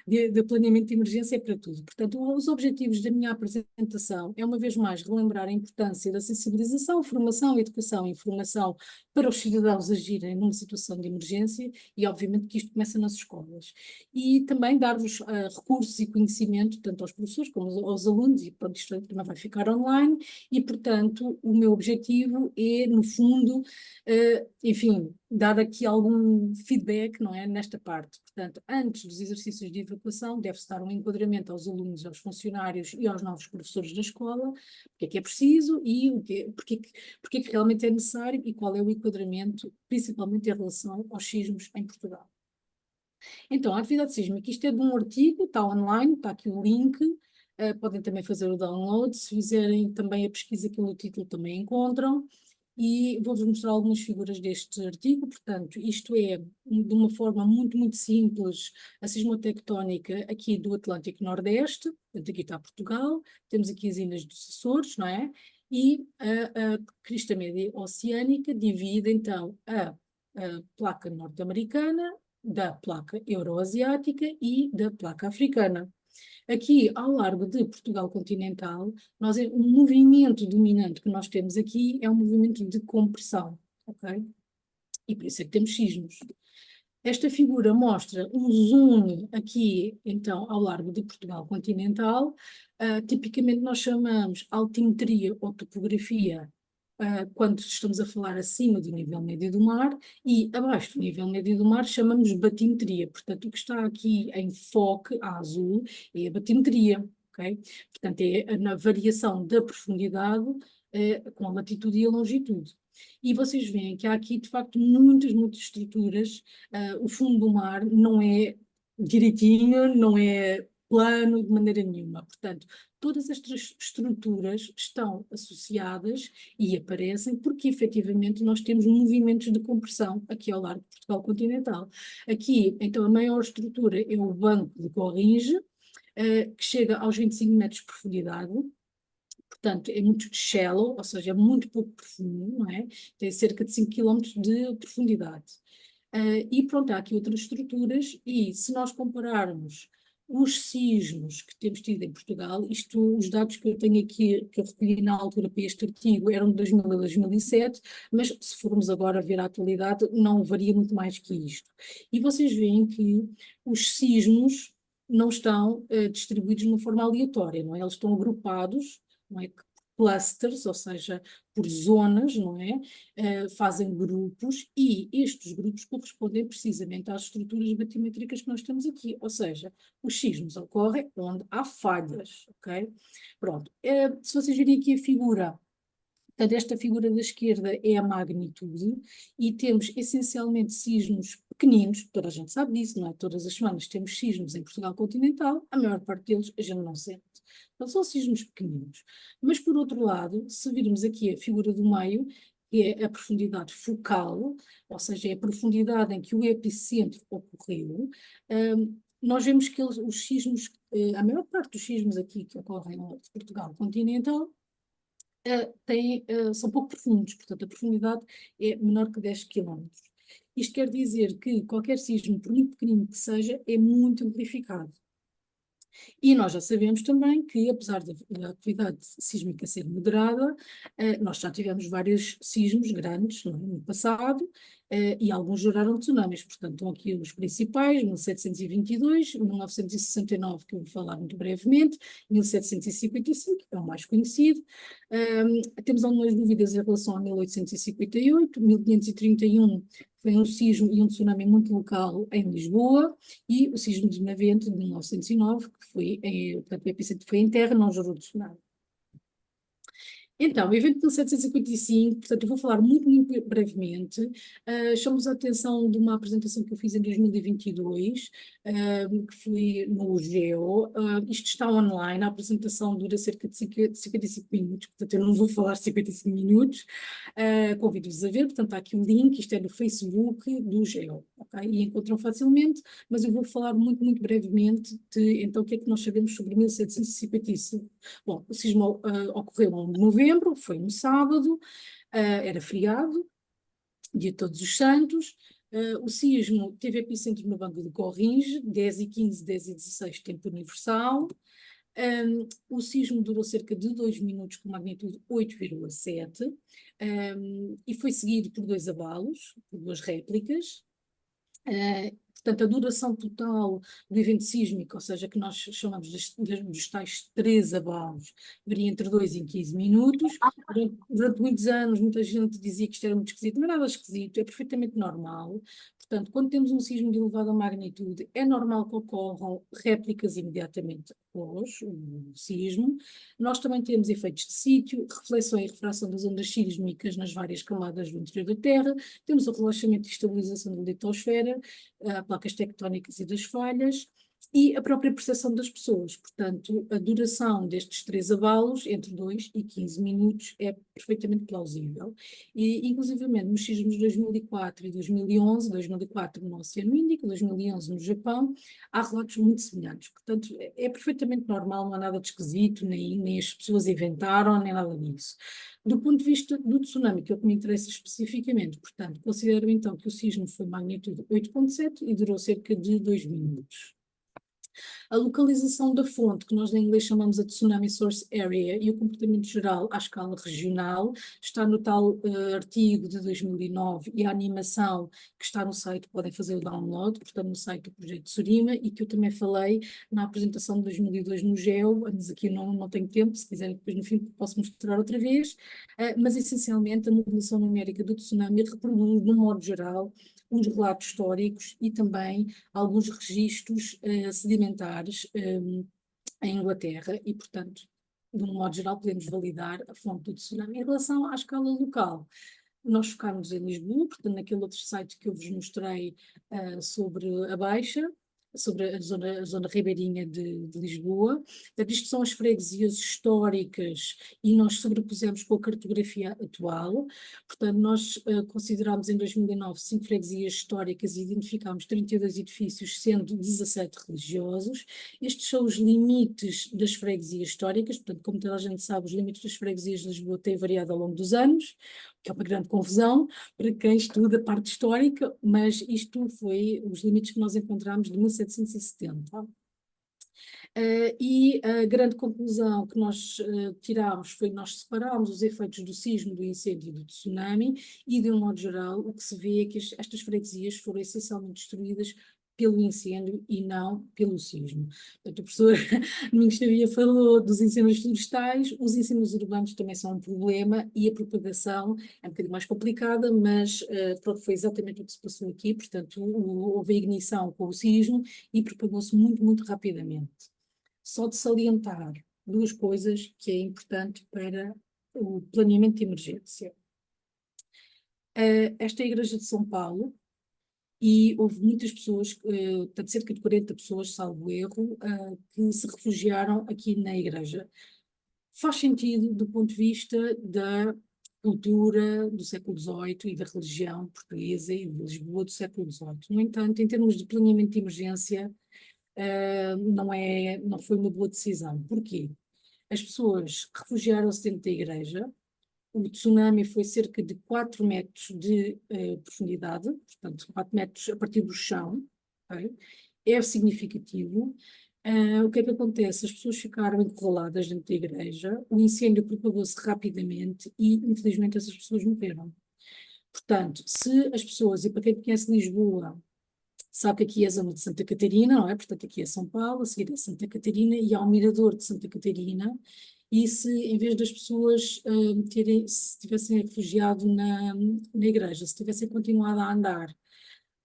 de planeamento de emergência para tudo. Portanto, os objetivos da minha apresentação é, uma vez mais, relembrar a importância da sensibilização, formação, educação e informação para os cidadãos agirem numa situação de emergência e, obviamente, que isto começa nas escolas. E também dar-vos recursos e conhecimento, tanto aos professores como aos alunos, e pronto, isto também vai ficar online, e, portanto, o meu objetivo é, no fundo, enfim, dar aqui algum feedback, não é, nesta parte. Portanto, antes dos exercícios de evacuação, deve-se dar um enquadramento aos alunos, aos funcionários e aos novos professores da escola, o que é preciso e porque é que realmente é necessário e qual é o enquadramento, principalmente em relação aos sismos em Portugal. Então, a atividade sísmica, isto é de um artigo, está online, está aqui o link, podem também fazer o download, se fizerem também a pesquisa pelo título também encontram, e vou-vos mostrar algumas figuras deste artigo. Portanto, isto é, de uma forma muito, muito simples, a sismotectónica aqui do Atlântico Nordeste, portanto aqui está Portugal, temos aqui as ilhas dos Açores, não é? E a crista média oceânica divide então a placa norte-americana da placa euroasiática e da placa africana. Aqui, ao largo de Portugal continental, o movimento dominante que nós temos aqui é um movimento de compressão, ok? E por isso é que temos sismos. Esta figura mostra um zoom aqui, então, ao largo de Portugal continental. Tipicamente nós chamamos altimetria ou topografia quando estamos a falar acima do nível médio do mar, e abaixo do nível médio do mar chamamos batimetria. Portanto, o que está aqui em foco a azul é a batimetria, ok? Portanto, é na variação da profundidade com a latitude e a longitude. E vocês veem que há aqui, de facto, muitas estruturas. O fundo do mar não é direitinho, não é plano de maneira nenhuma. Portanto, todas estas estruturas estão associadas e aparecem porque, efetivamente, nós temos movimentos de compressão aqui ao largo de Portugal continental. Aqui, então, a maior estrutura é o Banco de Corringe, que chega aos 25 metros de profundidade. Portanto, é muito shallow, ou seja, é muito pouco profundo, não é? Tem cerca de 5 km de profundidade. E pronto, há aqui outras estruturas, e se nós compararmos os sismos que temos tido em Portugal, os dados que eu tenho aqui, que eu recolhi na altura para este artigo, eram de 2000 a 2007, mas se formos agora ver a atualidade, não varia muito mais que isto. E vocês veem que os sismos não estão distribuídos de uma forma aleatória, não é? Eles estão agrupados, não é? Clusters, ou seja, por zonas, não é? Fazem grupos, e estes grupos correspondem precisamente às estruturas batimétricas que nós temos aqui, ou seja, os sismos ocorrem onde há falhas, ok? Pronto, se vocês virem aqui a figura, portanto, esta figura da esquerda é a magnitude, e temos essencialmente sismos pequeninos, toda a gente sabe disso, não é? Todas as semanas temos sismos em Portugal continental, a maior parte deles a gente não sente. Então, são sismos pequeninos. Mas, por outro lado, se virmos aqui a figura do meio, que é a profundidade focal, ou seja, é a profundidade em que o epicentro ocorreu, nós vemos que os sismos, a maior parte dos sismos aqui que ocorrem em Portugal continental, são pouco profundos, portanto a profundidade é menor que 10 km. Isto quer dizer que qualquer sismo, por muito pequenino que seja, é muito amplificado. E nós já sabemos também que, apesar da atividade sísmica ser moderada, nós já tivemos vários sismos grandes no passado, e alguns geraram tsunamis. Portanto, estão aqui os principais: 1722, 1969, que eu vou falar muito brevemente, 1755, que é o mais conhecido. Temos algumas dúvidas em relação a 1858, 1531 foi um sismo e um tsunami muito local em Lisboa, e o sismo de Navente, de 1909, que foi, portanto, o epicentro foi em terra, não gerou tsunami. Então, o evento de 1755, portanto, eu vou falar muito, muito brevemente. Chamamos a atenção de uma apresentação que eu fiz em 2022, que foi no GEO. Isto está online, a apresentação dura cerca de 55 minutos, portanto, eu não vou falar 55 minutos. Convido-vos a ver, portanto, há aqui o link, isto é no Facebook do GEO, ok? E encontram facilmente, mas eu vou falar muito, muito brevemente de, então, o que é que nós sabemos sobre 1755. Bom, o sismo ocorreu em 1 de novembro, foi um sábado, era feriado, dia de Todos os Santos. O sismo teve epicentro no Banco de Corringe, 10h15, 10h16, tempo universal. O sismo durou cerca de 2 minutos, com magnitude 8,7, e foi seguido por 2 abalos, por 2 réplicas. Portanto, a duração total do evento sísmico, ou seja, que nós chamamos dos tais 3 abalos, varia entre 2 e 15 minutos. Durante muitos anos, muita gente dizia que isto era muito esquisito. Não é nada esquisito, é perfeitamente normal. Portanto, quando temos um sismo de elevada magnitude, é normal que ocorram réplicas imediatamente após o sismo. Nós também temos efeitos de sítio, reflexão e refração das ondas sísmicas nas várias camadas do interior da Terra. Temos o relaxamento e estabilização da litosfera, placas tectónicas e das falhas, e a própria percepção das pessoas. Portanto, a duração destes 3 abalos, entre 2 e 15 minutos, é perfeitamente plausível. E, inclusivamente, nos sismos de 2004 e 2011, 2004 no Oceano Índico, 2011 no Japão, há relatos muito semelhantes. Portanto, é perfeitamente normal, não há nada de esquisito, nem as pessoas inventaram, nem nada disso. Do ponto de vista do tsunami, que é o que me interessa especificamente, portanto, considero então que o sismo foi magnitude 8,7 e durou cerca de 2 minutos. A localização da fonte, que nós em inglês chamamos a Tsunami Source Area, e o comportamento geral à escala regional, está no tal artigo de 2009, e a animação que está no site, podem fazer o download, portanto no site do Projeto Surima, e que eu também falei na apresentação de 2002 no GEO, mas aqui não tenho tempo, se quiserem depois no fim posso mostrar outra vez, mas essencialmente a modelação numérica do tsunami reproduz, de um modo geral, uns relatos históricos e também alguns registros sedimentares em Inglaterra, e, portanto, de um modo geral, podemos validar a fonte do tsunami. Em relação à escala local, nós focámos em Lisboa, portanto, naquele outro site que eu vos mostrei sobre a Baixa, sobre a zona ribeirinha de Lisboa. Portanto, isto são as freguesias históricas e nós sobrepusemos com a cartografia atual. Portanto, nós considerámos em 2009 5 freguesias históricas e identificámos 32 edifícios, sendo 17 religiosos. Estes são os limites das freguesias históricas. Portanto, como toda a gente sabe, os limites das freguesias de Lisboa têm variado ao longo dos anos, que é uma grande confusão para quem estuda a parte histórica, mas isto foi os limites que nós encontramos de 1770. E a grande conclusão que nós tirámos foi que nós separámos os efeitos do sismo, do incêndio e do tsunami, e de um modo geral o que se vê é que estas freguesias foram essencialmente destruídas pelo incêndio e não pelo sismo. Portanto, o professor Domingos Xavier falou dos incêndios florestais, os incêndios urbanos também são um problema, e a propagação é um bocadinho mais complicada, mas pronto, foi exatamente o que se passou aqui. Portanto, houve a ignição com o sismo e propagou-se muito, muito rapidamente. Só de salientar 2 coisas que é importante para o planeamento de emergência. Esta é a Igreja de São Paulo, e houve muitas pessoas, portanto cerca de 40 pessoas, salvo erro, que se refugiaram aqui na igreja. Faz sentido do ponto de vista da cultura do século XVIII e da religião portuguesa e de Lisboa do século XVIII. No entanto, em termos de planeamento de emergência, não foi uma boa decisão. Porquê? As pessoas refugiaram-se dentro da igreja. O tsunami foi cerca de 4 metros de profundidade, portanto 4 metros a partir do chão, okay? É significativo. O que é que acontece? As pessoas ficaram encurraladas dentro da igreja, o incêndio propagou-se rapidamente e, infelizmente, essas pessoas morreram. Portanto, se as pessoas, e para quem conhece Lisboa, sabe que aqui é a zona de Santa Catarina, não é? Portanto, aqui é São Paulo, a seguir é Santa Catarina e há o Mirador de Santa Catarina. E se, em vez das pessoas se tivessem refugiado na igreja, se tivessem continuado a andar,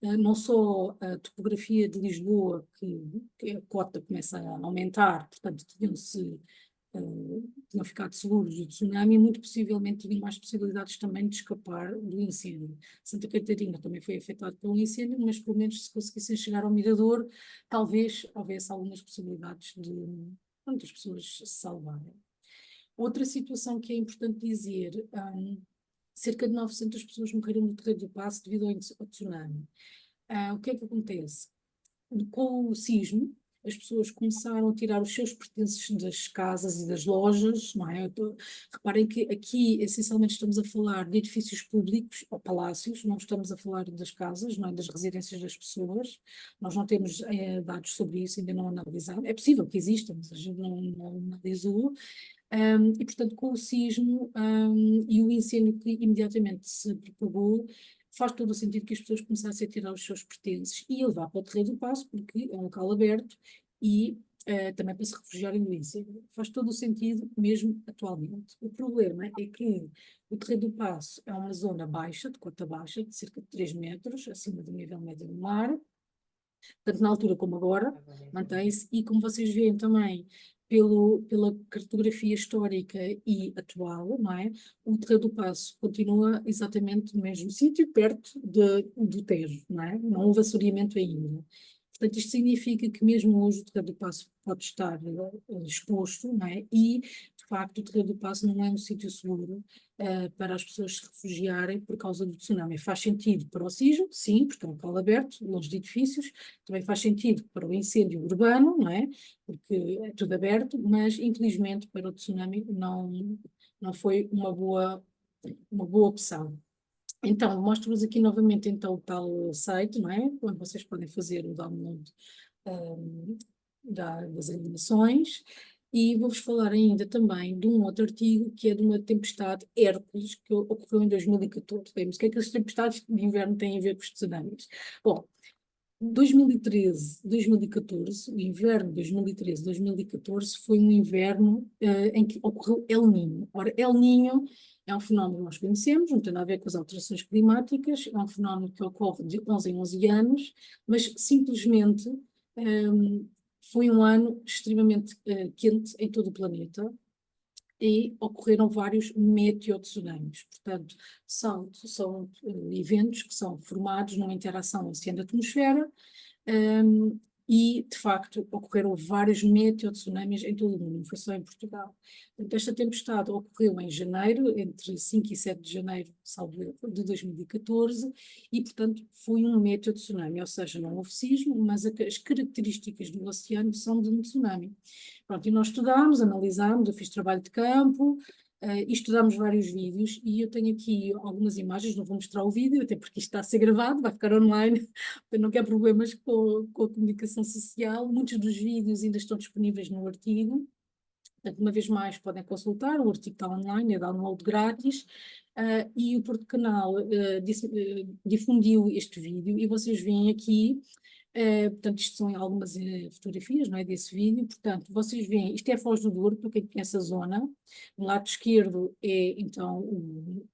não só a topografia de Lisboa, que a cota começa a aumentar, portanto, tinham ficado seguros do tsunami, muito possivelmente tinham mais possibilidades também de escapar do incêndio. Santa Catarina também foi afetada pelo incêndio, mas pelo menos se conseguissem chegar ao Mirador, talvez houvesse algumas possibilidades de as pessoas se salvarem. Outra situação que é importante dizer, cerca de 900 pessoas morreram no Terreiro do Paço devido ao tsunami. O que é que acontece? Com o sismo, as pessoas começaram a tirar os seus pertences das casas e das lojas, não é? Reparem que aqui, essencialmente, estamos a falar de edifícios públicos ou palácios, não estamos a falar das casas, não é? Das residências das pessoas. Nós não temos dados sobre isso, ainda não analisamos. É possível que existam, mas a gente não analisou. E, portanto, com o sismo e o incêndio que imediatamente se propagou, faz todo o sentido que as pessoas começassem a tirar os seus pertences e a levar para o Terreiro do Paço, porque é um local aberto e também para se refugiarem do incêndio. Faz todo o sentido, mesmo atualmente. O problema é que o Terreiro do Paço é uma zona baixa, de cota baixa, de cerca de 3 metros, acima do nível médio do mar, tanto na altura como agora, mantém-se, e como vocês veem também pela cartografia histórica e atual, não é? O Terreiro do Paço continua exatamente no mesmo sítio, perto do Tejo, não é? Não houve assoreamento ainda. Portanto, isto significa que mesmo hoje o Terreiro do Paço pode estar exposto, não é? E, de facto, o Terreiro do Paço não é um sítio seguro para as pessoas se refugiarem por causa do tsunami. Faz sentido para o sismo, sim, porque é um local aberto, longe de edifícios, também faz sentido para o incêndio urbano, não é? Porque é tudo aberto, mas infelizmente para o tsunami não foi uma boa opção. Então, mostro-vos aqui novamente então o tal site, não é? Onde vocês podem fazer o download das animações. E vou-vos falar ainda também de um outro artigo que é de uma tempestade Hércules que ocorreu em 2014. Bem, mas o que é que as tempestades de inverno têm a ver com os tsunamis? Bom, 2013, 2014, o inverno de 2013, 2014 foi um inverno em que ocorreu El Niño. Ora, El Niño é um fenómeno que nós conhecemos, não tem nada a ver com as alterações climáticas, é um fenómeno que ocorre de 11 em 11 anos, mas simplesmente foi um ano extremamente quente em todo o planeta e ocorreram vários meteotsunamis. Portanto, são eventos que são formados numa interação oceano-atmosfera e, de facto, ocorreram vários meteotsunamis em todo o mundo, não foi só em Portugal. Portanto, esta tempestade ocorreu em janeiro, entre 5 e 7 de janeiro, salvo erro, de 2014, e, portanto, foi um meteotsunami, ou seja, não houve sismo, mas as características do oceano são de um tsunami. Pronto, e nós estudámos, analisámos, eu fiz trabalho de campo, e estudámos vários vídeos, e eu tenho aqui algumas imagens, não vou mostrar o vídeo, até porque isto está a ser gravado, vai ficar online, não quero problemas com a comunicação social. Muitos dos vídeos ainda estão disponíveis no artigo, portanto, uma vez mais podem consultar, o artigo está online, é download grátis, e o Porto Canal difundiu este vídeo, e vocês veem aqui. Portanto, isto são algumas fotografias, não é, desse vídeo. Portanto, vocês veem, isto é a Foz do Douro, para quem conhece a zona. No lado esquerdo é, então,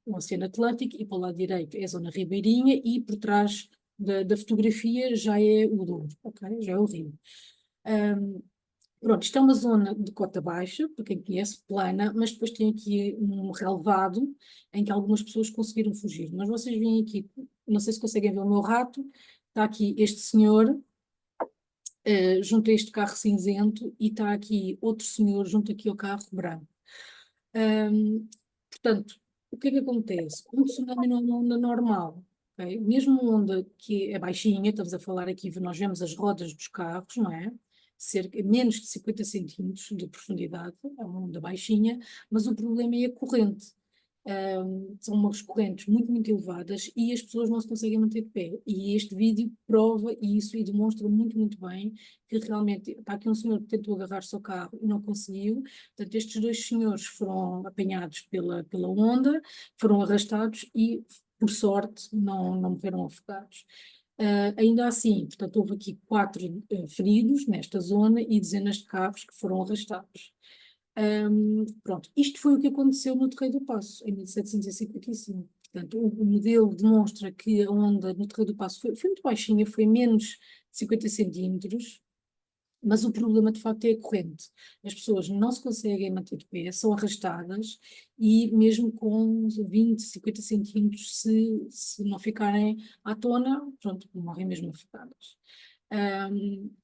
o Oceano Atlântico e para o lado direito é a zona ribeirinha e por trás da fotografia já é o Douro, ok? Já é o rio. Pronto, isto é uma zona de cota baixa, para quem conhece, plana, mas depois tem aqui um relevado em que algumas pessoas conseguiram fugir. Mas vocês veem aqui, não sei se conseguem ver o meu rato, está aqui este senhor junto a este carro cinzento e está aqui outro senhor junto aqui ao carro branco. Portanto, o que é que acontece? Um tsunami não é uma onda normal, okay? Mesmo uma onda que é baixinha, estamos a falar aqui, nós vemos as rodas dos carros, não é? Menos de 50 centímetros de profundidade, é uma onda baixinha, mas o problema é a corrente. São umas correntes muito, muito elevadas e as pessoas não se conseguem manter de pé. E este vídeo prova isso e demonstra muito, muito bem que realmente está aqui um senhor que tentou agarrar-se ao carro e não conseguiu. Portanto, estes dois senhores foram apanhados pela onda, foram arrastados e por sorte, não morreram afogados. Ainda assim, portanto, houve aqui 4 feridos nesta zona e dezenas de carros que foram arrastados. Pronto, isto foi o que aconteceu no Terreiro do Paço, em 1755. Portanto, o modelo demonstra que a onda no Terreiro do Paço foi muito baixinha, foi menos de 50 centímetros, mas o problema de facto é a corrente. As pessoas não se conseguem manter de pé, são arrastadas e mesmo com 20, 50 centímetros, se não ficarem à tona, pronto, morrem mesmo afogadas.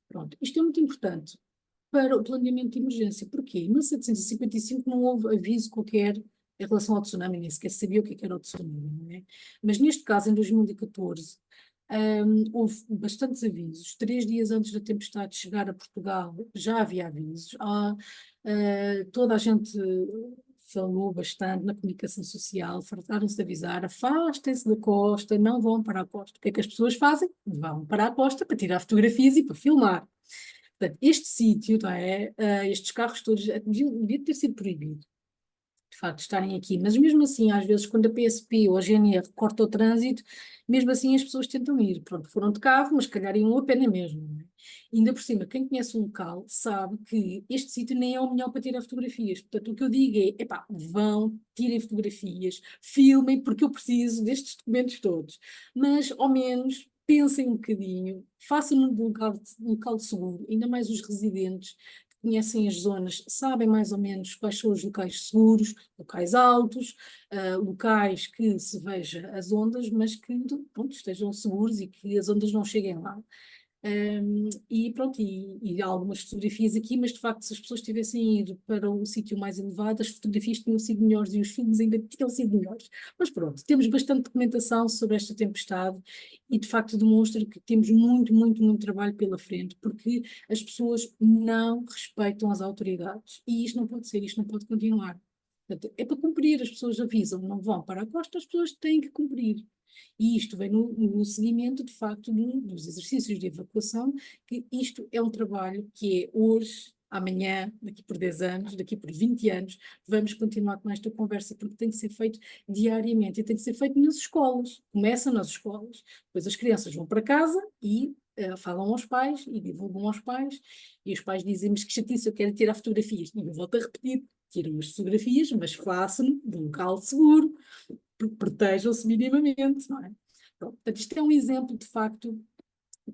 Pronto, isto é muito importante para o planeamento de emergência. Porquê? Em 1755 não houve aviso qualquer em relação ao tsunami, nem sequer sabia o que era o tsunami, não é? Mas neste caso, em 2014, houve bastantes avisos. 3 dias antes da tempestade chegar a Portugal, já havia avisos. Toda a gente falou bastante na comunicação social, fartaram-se de avisar, afastem-se da costa, não vão para a costa. O que é que as pessoas fazem? Vão para a costa para tirar fotografias e para filmar. Portanto, este sítio, não é? Estes carros todos devia ter sido proibido, de facto, estarem aqui. Mas mesmo assim, às vezes, quando a PSP ou a GNR corta o trânsito, mesmo assim as pessoas tentam ir. Pronto, foram de carro, mas se calhar iam a pé na mesma, não é? E ainda por cima, quem conhece o local sabe que este sítio nem é o melhor para tirar fotografias. Portanto, o que eu digo é, epá, vão, tirem fotografias, filmem, porque eu preciso destes documentos todos. Mas, ao menos, pensem um bocadinho, façam num local de seguro, ainda mais os residentes que conhecem as zonas, sabem mais ou menos quais são os locais seguros, locais altos, locais que se veja as ondas, mas que pronto, estejam seguros e que as ondas não cheguem lá. E pronto, e há algumas fotografias aqui, mas de facto, se as pessoas tivessem ido para um sítio mais elevado, as fotografias tinham sido melhores e os filmes ainda tinham sido melhores. Mas pronto, temos bastante documentação sobre esta tempestade e de facto demonstra que temos muito, muito, muito trabalho pela frente, porque as pessoas não respeitam as autoridades. E isto não pode ser, isto não pode continuar. Portanto, é para cumprir, as pessoas avisam, não vão para a costa, as pessoas têm que cumprir. E isto vem no seguimento, de facto, dos exercícios de evacuação, que isto é um trabalho que é hoje, amanhã, daqui por 10 anos, daqui por 20 anos, vamos continuar com esta conversa, porque tem que ser feito diariamente e tem que ser feito nas escolas. Começa nas escolas, depois as crianças vão para casa e falam aos pais e divulgam aos pais, e os pais dizem: mas que chatice, eu quero tirar fotografias. E eu volto a repetir: tiram as fotografias, mas façam de um local seguro, protejam-se minimamente, não é? Pronto, portanto, isto é um exemplo, de facto,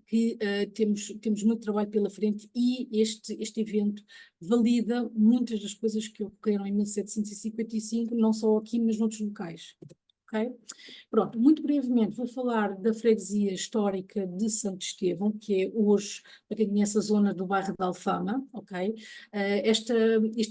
que temos muito trabalho pela frente e este evento valida muitas das coisas que ocorreram em 1755, não só aqui, mas noutros locais. Okay? Pronto, muito brevemente vou falar da freguesia histórica de Santo Estevão, que é hoje, para quem conhece a zona do bairro de Alfama, ok? Este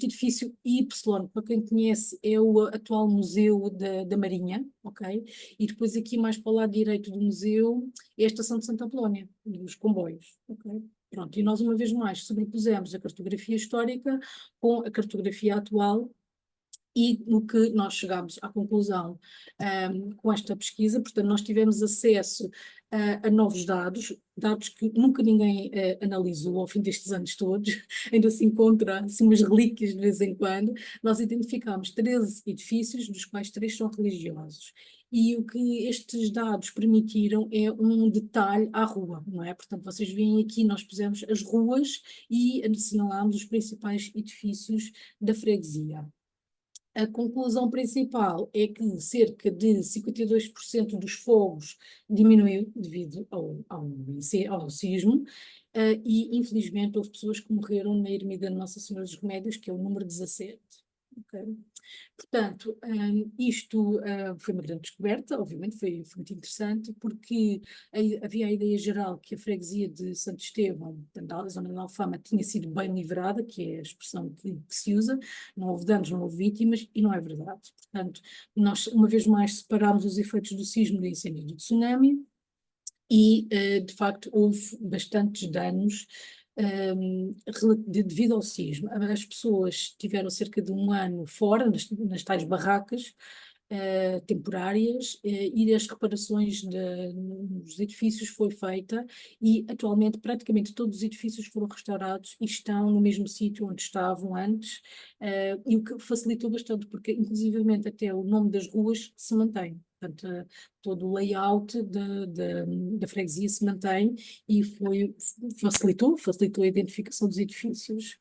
edifício Y, para quem conhece, é o atual Museu da Marinha, ok? E depois aqui mais para o lado direito do museu é a Estação de Santa Apolónia, dos comboios, ok? Pronto, e nós uma vez mais sobrepusemos a cartografia histórica com a cartografia atual e no que nós chegámos à conclusão com esta pesquisa. Portanto, nós tivemos acesso a novos dados que nunca ninguém analisou ao fim destes anos todos, ainda se encontra assim, umas relíquias de vez em quando. Nós identificámos 13 edifícios, dos quais 3 são religiosos. E o que estes dados permitiram é um detalhe à rua, não é? Portanto, vocês veem aqui, nós pusemos as ruas e assinalámos os principais edifícios da freguesia. A conclusão principal é que cerca de 52% dos fogos diminuiu devido ao sismo, e infelizmente houve pessoas que morreram na ermida de Nossa Senhora dos Remédios, que é o número 17. Okay? Portanto, isto foi uma grande descoberta, obviamente foi muito interessante, porque havia a ideia geral que a freguesia de Santo Estevão, portanto, a zona de Alfama, tinha sido bem livrada, que é a expressão que se usa, não houve danos, não houve vítimas, e não é verdade. Portanto, nós uma vez mais separámos os efeitos do sismo, do incêndio e do tsunami, e de facto houve bastantes danos devido ao sismo. As pessoas tiveram cerca de 1 ano fora, nas tais barracas temporárias, e as reparações nos edifícios foi feita e atualmente praticamente todos os edifícios foram restaurados e estão no mesmo sítio onde estavam antes, e o que facilitou bastante, porque inclusivamente até o nome das ruas se mantém. portanto, todo o layout da freguesia se mantém e facilitou a identificação dos edifícios.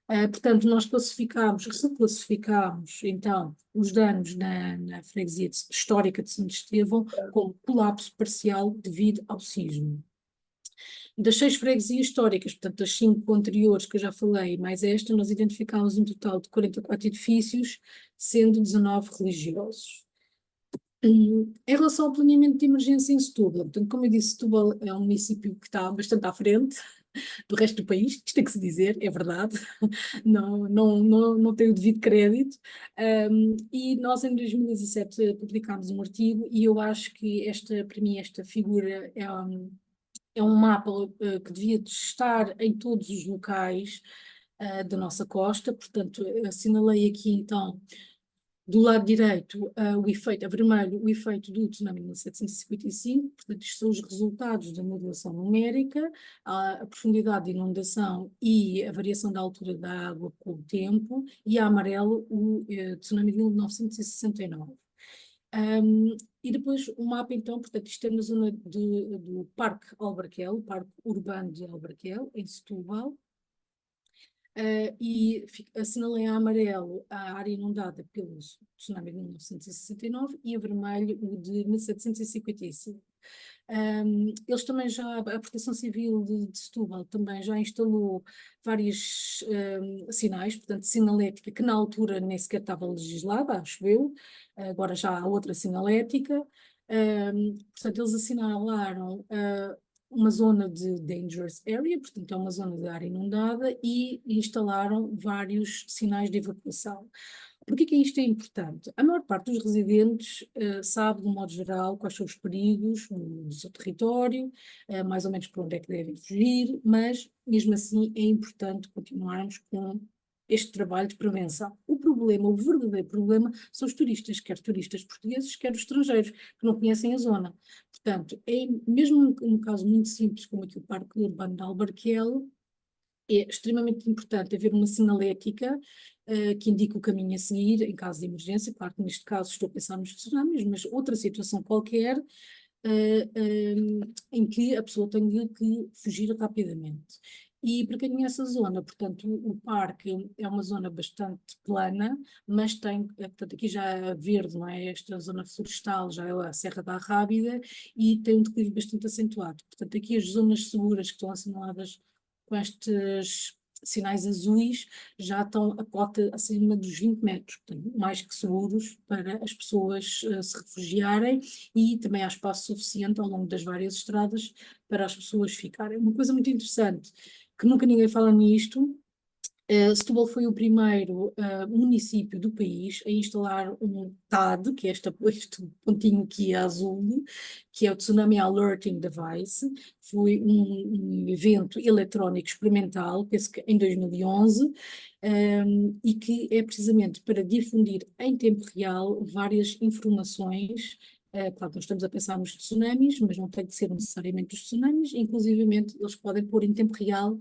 Portanto, nós reclassificámos então os danos na freguesia histórica de Santo Estevão como colapso parcial devido ao sismo. Das 6 freguesias históricas, portanto, das 5 anteriores que eu já falei, mais esta, nós identificámos um total de 44 edifícios, sendo 19 religiosos. Em relação ao planeamento de emergência em Setúbal, portanto, como eu disse, Setúbal é um município que está bastante à frente do resto do país, isto tem que se dizer, é verdade, não tem o devido crédito, e nós em 2017 publicámos um artigo e eu acho que para mim esta figura é um mapa que devia estar em todos os locais da nossa costa, portanto assinalei aqui então do lado direito o efeito, a vermelho, o efeito do tsunami de 1755, portanto isto são os resultados da modulação numérica, a profundidade de inundação e a variação da altura da água com o tempo, e a amarelo o tsunami de 1969. E depois o mapa, então, portanto, isto é na zona do Parque Albarquel, o Parque Urbano de Albarquel, em Setúbal, e assinalei a amarelo a área inundada pelo tsunami de 1969 e a vermelho o de 1755. Eles também a Proteção Civil de Setúbal também já instalou vários sinais, portanto, sinalética que na altura nem sequer estava legislada, acho eu, agora já há outra sinalética. Portanto, eles assinalaram uma zona de dangerous area, portanto é uma zona de área inundada, e instalaram vários sinais de evacuação. Porquê que isto é importante? A maior parte dos residentes sabe, de um modo geral, quais são os perigos do seu território, mais ou menos para onde é que devem fugir, mas mesmo assim é importante continuarmos com este trabalho de prevenção. O verdadeiro problema são os turistas, quer turistas portugueses, quer os estrangeiros, que não conhecem a zona. Portanto, mesmo num caso muito simples como aqui o Parque Urbano de Albarquel, é extremamente importante haver uma sinalética que indique o caminho a seguir em caso de emergência. Claro que neste caso estou a pensar nos tsunamis, mas outra situação qualquer em que a pessoa tenha que fugir rapidamente. E para quem conhece a zona, portanto, o parque é uma zona bastante plana, mas tem, portanto, aqui já é verde, não é? Esta zona florestal já é a Serra da Arrábida e tem um declive bastante acentuado. Portanto, aqui as zonas seguras que estão assinaladas com estes sinais azuis já estão a cota acima dos 20 metros, portanto, mais que seguros para as pessoas se refugiarem, e também há espaço suficiente ao longo das várias estradas para as pessoas ficarem. Uma coisa muito interessante, que nunca ninguém fala nisto, Setúbal foi o primeiro município do país a instalar um TAD, que é este pontinho aqui azul, que é o Tsunami Alerting Device. Foi um evento eletrónico experimental, penso que em 2011, e que é precisamente para difundir em tempo real várias informações. Claro, nós estamos a pensar nos tsunamis, mas não tem de ser necessariamente os tsunamis, inclusivamente eles podem pôr em tempo real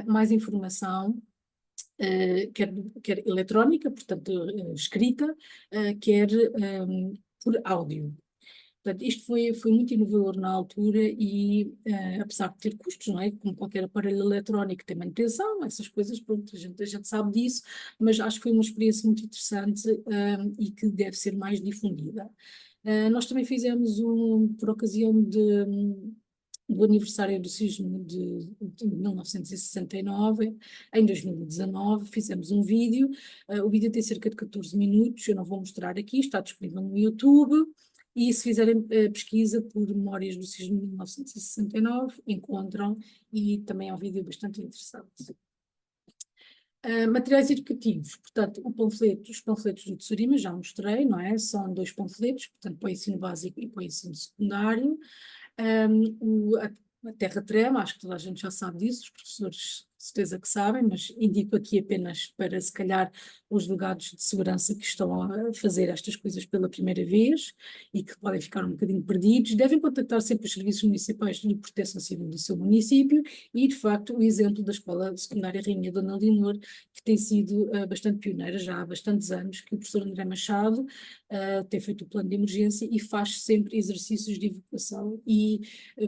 mais informação, quer eletrónica, portanto escrita, quer por áudio. Portanto, isto foi muito inovador na altura e, apesar de ter custos, não é? Como qualquer aparelho eletrónico tem manutenção, essas coisas, pronto, a gente sabe disso, mas acho que foi uma experiência muito interessante e que deve ser mais difundida. Nós também fizemos por ocasião do aniversário do sismo de 1969, em 2019, fizemos um vídeo, o vídeo tem cerca de 14 minutos, eu não vou mostrar aqui, está disponível no YouTube, e se fizerem pesquisa por memórias do sismo de 1969, encontram, e também é um vídeo bastante interessante. Materiais educativos, portanto, os panfletos do Tsurima, já mostrei, não é? São 2 panfletos, portanto, para o ensino básico e para o ensino secundário. A terra trema, acho que toda a gente já sabe disso, os professores certeza que sabem, mas indico aqui apenas para, se calhar, os delegados de segurança que estão a fazer estas coisas pela primeira vez e que podem ficar um bocadinho perdidos, devem contactar sempre os serviços municipais de proteção civil do seu município e, de facto, o exemplo da Escola Secundária Rainha Dona Leonor, que tem sido bastante pioneira já há bastantes anos, que o professor André Machado tem feito o plano de emergência e faz sempre exercícios de evacuação e,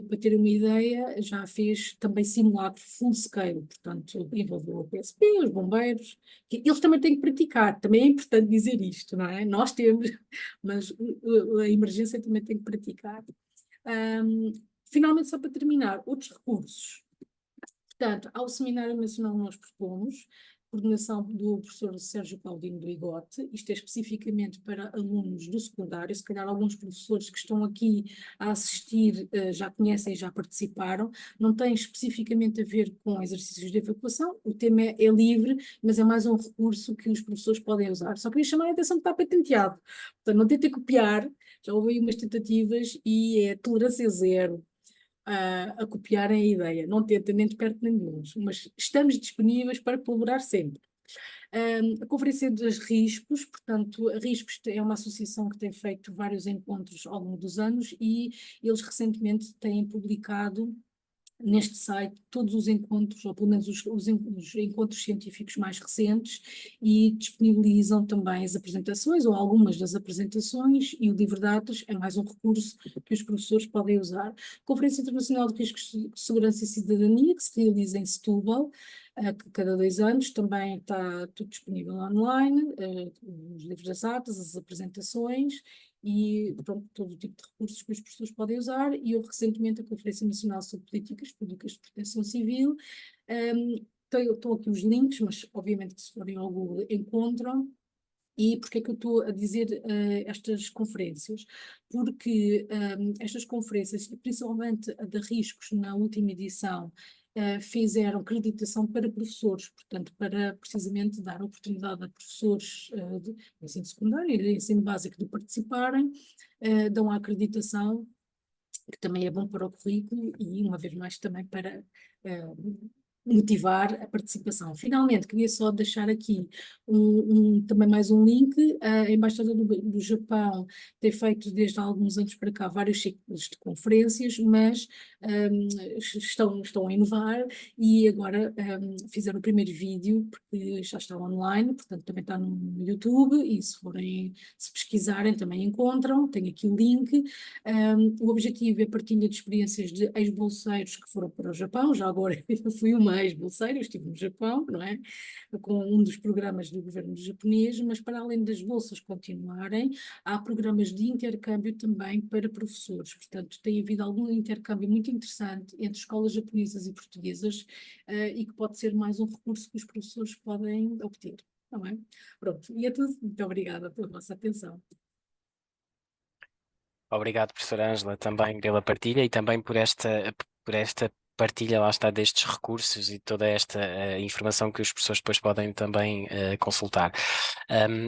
para ter uma ideia, já fez também simulacro full scale, portanto, envolveu o PSP, os bombeiros, que eles também têm que praticar, também é importante dizer isto, não é? Nós temos, mas a emergência também tem que praticar. Finalmente, só para terminar, outros recursos. Portanto, ao Seminário Nacional nós propomos, coordenação do professor Sérgio Paulino do IGOT, isto é especificamente para alunos do secundário, se calhar alguns professores que estão aqui a assistir já conhecem e já participaram, não tem especificamente a ver com exercícios de evacuação, o tema é livre, mas é mais um recurso que os professores podem usar. Só queria chamar a atenção que está patenteado, portanto não tentem copiar, já houve aí umas tentativas e é tolerância zero a copiarem a ideia. Não tentem nem de perto nem de longe, mas estamos disponíveis para colaborar sempre. A Conferência dos Riscos, portanto, a Riscos é uma associação que tem feito vários encontros ao longo dos anos e eles recentemente têm publicado neste site todos os encontros, ou pelo menos os encontros científicos mais recentes, e disponibilizam também as apresentações, ou algumas das apresentações, e o livro de datas é mais um recurso que os professores podem usar. Conferência Internacional de Riscos de Segurança e Cidadania, que se realiza em Setúbal, cada 2 anos, também está tudo disponível online, os livros das datas, as apresentações, e pronto, todo o tipo de recursos que os professores podem usar, e houve recentemente a Conferência Nacional sobre Políticas Públicas de Proteção Civil. Estão aqui os links, mas obviamente que se forem ao Google encontram. E porquê é que eu estou a dizer estas conferências? Porque estas conferências, principalmente a de riscos na última edição, fizeram acreditação para professores, portanto, para precisamente dar oportunidade a professores de ensino secundário e de ensino básico de participarem, dão a acreditação, que também é bom para o currículo e, uma vez mais, também para motivar a participação. Finalmente, queria só deixar aqui também mais um link. A Embaixada do Japão tem feito desde há alguns anos para cá vários ciclos de conferências, mas estão a inovar e agora fizeram o primeiro vídeo, porque já está online, portanto também está no YouTube, e se pesquisarem também encontram, tem aqui o link. O objetivo é a partilha de experiências de ex-bolseiros que foram para o Japão. Já agora eu fui uma ex-bolseira, eu estive no Japão, não é? Com um dos programas do governo japonês, mas para além das bolsas continuarem, há programas de intercâmbio também para professores. Portanto, tem havido algum intercâmbio muito interessante entre escolas japonesas e portuguesas, e que pode ser mais um recurso que os professores podem obter. Não é? Pronto, e é tudo. Muito obrigada pela vossa atenção. Obrigado, professora Ângela, também pela partilha e também por esta partilha, lá está, destes recursos e toda esta informação que os professores depois podem também consultar.